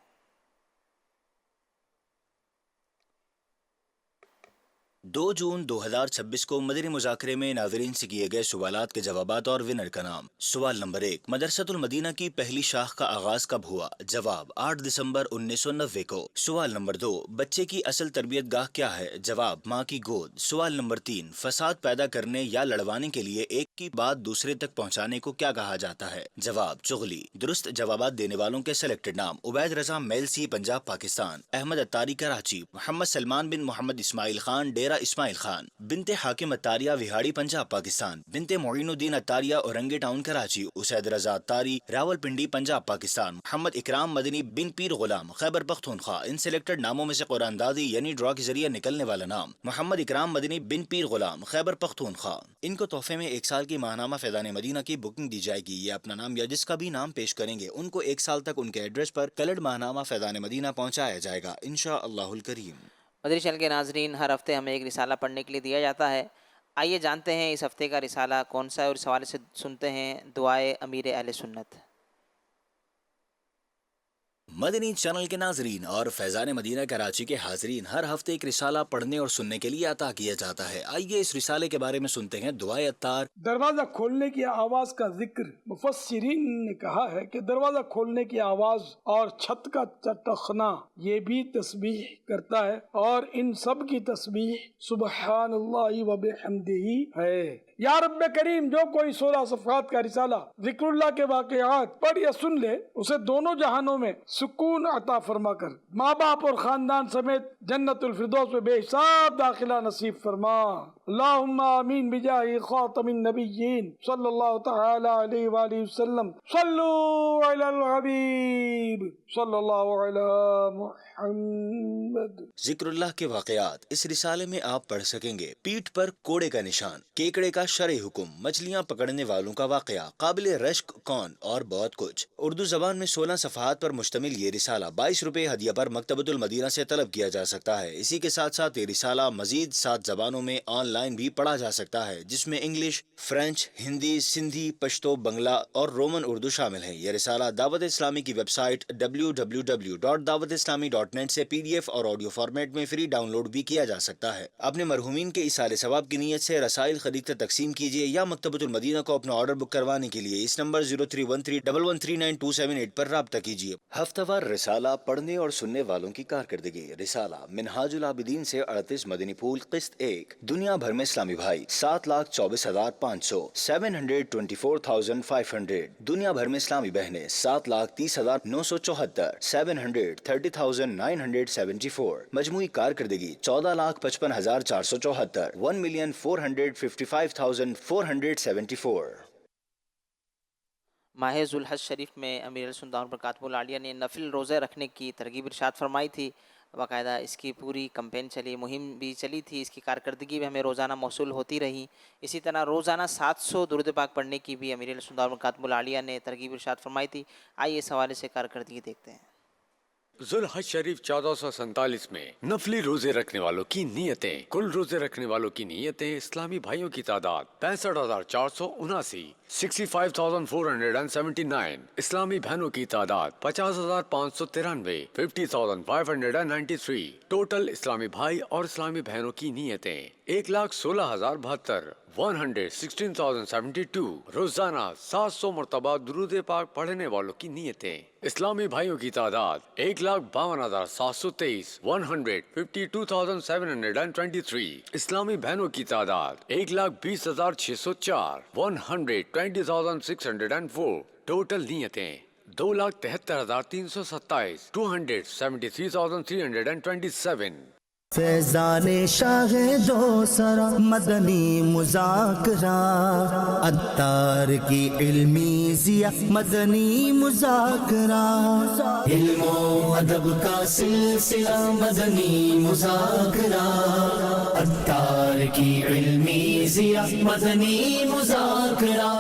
2 جون 2026 کو مدنی مذاکرے میں ناظرین سے کیے گئے سوالات کے جوابات اور ونر کا نام. سوال نمبر 1، مدرسۃ المدینہ کی پہلی شاخ کا آغاز کب ہوا؟ جواب 8 دسمبر 1990 کو. سوال نمبر 2، بچے کی اصل تربیت گاہ کیا ہے؟ جواب ماں کی گود. سوال نمبر 3، فساد پیدا کرنے یا لڑوانے کے لیے ایک کی بات دوسرے تک پہنچانے کو کیا کہا جاتا ہے؟ جواب چغلی. درست جوابات دینے والوں کے سلیکٹڈ نام: عبید رضا میلسی، پنجاب پاکستان; احمد اتاری، کراچی; محمد سلمان بن محمد اسماعیل خان، ڈیرہ اسماعیل خان; بنت حاکم اتاریہ، وہاڑی، پنجاب پاکستان; بنت معین الدین اتاریہ، اورنگے ٹاؤن، کراچی; اسید رضا اتاری، راول پنڈی، پنجاب پاکستان; محمد اکرام مدنی بن پیر غلام، خیبر پختونخوا. ان سلیکٹڈ ناموں میں سے قرآن اندازی یعنی ڈرا کے ذریعے نکلنے والا نام محمد اکرام مدنی بن پیر غلام، خیبر پختونخوا. ان کو تحفے میں 1 سال کی ماہنامہ فیضان مدینہ کی بکنگ دی جائے گی. یہ اپنا نام یا جس کا بھی نام پیش کریں گے ان کو 1 سال تک ان کے ایڈریس پر کلرڈ ماہنامہ فیضان مدینہ پہنچایا جائے گا انشاء اللہ الکریم. مدنی چینل کے ناظرین، ہر ہفتے ہمیں ایک رسالہ پڑھنے کے لیے دیا جاتا ہے. آئیے جانتے ہیں اس ہفتے کا رسالہ کون سا ہے اور اس حوالے سے سنتے ہیں دعائے امیر اہل سنت۔ مدنی چینل کے ناظرین اور فیضان مدینہ کراچی کے حاضرین، ہر ہفتے ایک رسالہ پڑھنے اور سننے کے لیے عطا کیا جاتا ہے۔ آئیے اس رسالے کے بارے میں سنتے ہیں دعائے عطار۔ دروازہ کھولنے کی آواز کا ذکر مفسرین نے کہا ہے کہ دروازہ کھولنے کی آواز اور چھت کا چٹخنا یہ بھی تسبیح کرتا ہے، اور ان سب کی تسبیح سبحان اللہ و بحمدہ ہے۔ یا رب کریم، جو کوئی 16 صفحات کا رسالہ ذکر اللہ کے واقعات پڑھ یا سن لے، اسے دونوں جہانوں میں سکون عطا فرما کر ماں باپ اور خاندان سمیت جنت الفردوس میں بے حساب داخلہ نصیب فرما۔ اللہم آمین بجاہ خاتم النبیین صلی اللہ تعالی علیہ وآلہ وسلم۔ صلو علی الحبیب صلی اللہ علی محمد۔ ذکر اللہ کے واقعات اس رسالے میں آپ پڑھ سکیں گے۔ پیٹھ پر کوڑے کا نشان، کیکڑے کا شرعی حکم، مچھلیاں پکڑنے والوں کا واقعہ، قابل رشک کون، اور بہت کچھ۔ اردو زبان میں 16 صفحات پر مشتمل یہ رسالہ 22 روپے ہدیہ پر مکتبۃ المدینہ سے طلب کیا جا سکتا ہے۔ اسی کے ساتھ ساتھ یہ رسالہ مزید 7 زبانوں میں آن لائن بھی پڑھا جا سکتا ہے، جس میں انگلش، فرینچ، ہندی، سندھی، پشتو، بنگلہ اور رومن اردو شامل ہیں۔ یہ رسالہ دعوت اسلامی کی ویب سائٹ www.dawatislami.net سے PDF اور آڈیو فارمیٹ میں فری ڈاؤن لوڈ بھی کیا جا سکتا ہے۔ اپنے مرحومین کے ایصال ثواب کی نیت سے رسائل خریدتے تقسیم کیجیے یا مکتبۃ المدینہ کو اپنا آرڈر بک کروانے کے لیے اس نمبر 0313113928 پر رابطہ کیجیے۔ ہفتہ وار رسالہ پڑھنے اور سننے والوں کی کارکردگی۔ رسالہ منہاج العابدین سے 38 مدنی پھول قسط 1، دنیا بھر میں اسلامی بھائی 7,24,500 724,500، دنیا بھر میں اسلامی بہنیں 7,30,974 730,974، مجموعی کارکردگی 14,55,474 1,455,474۔ ماہ ذوالحج شریف میں امیر سنت برکاتہ العالیہ نے نفل روزے رکھنے کی ترغیب ارشاد فرمائی تھی۔ باقاعدہ اس کی پوری کمپین چلی، مہم بھی چلی تھی، اس کی کارکردگی بھی ہمیں روزانہ موصول ہوتی رہی۔ اسی طرح روزانہ 700 درود پاک پڑھنے کی بھی امیر سنت برکاتہ العالیہ نے ترغیب ارشاد فرمائی تھی۔ آئیے اس حوالے سے کارکردگی دیکھتے ہیں۔ ذوالحج شریف 1447 میں نفلی روزے رکھنے والوں کی نیتیں۔ کل روزے رکھنے والوں کی نیتیں اسلامی بھائیوں کی تعداد 65,479، 65,479۔ اسلامی بہنوں کی تعداد 50,593، 50,593۔ ٹوٹل اسلامی بھائی اور اسلامی بہنوں کی نیتیں 1,16,072، 116,072۔ روزانہ 700 مرتبہ درود پاک پڑھنے والوں کی نیتیں۔ اسلامی بھائیوں کی تعداد 1,52,723، 152,723۔ اسلامی بہنوں کی تعداد 1,20,604، 120,604۔ ٹوٹل نیتیں 2,73,327، 273,327۔ فیضان شاہ دو سرا مدنی مذاکرہ، عطار کی علمی ضیا مدنی مذاکرہ، علم و ادب کا سلسلہ مدنی مذاکرہ، عطار کی علمی ضیا مدنی مذاکرہ۔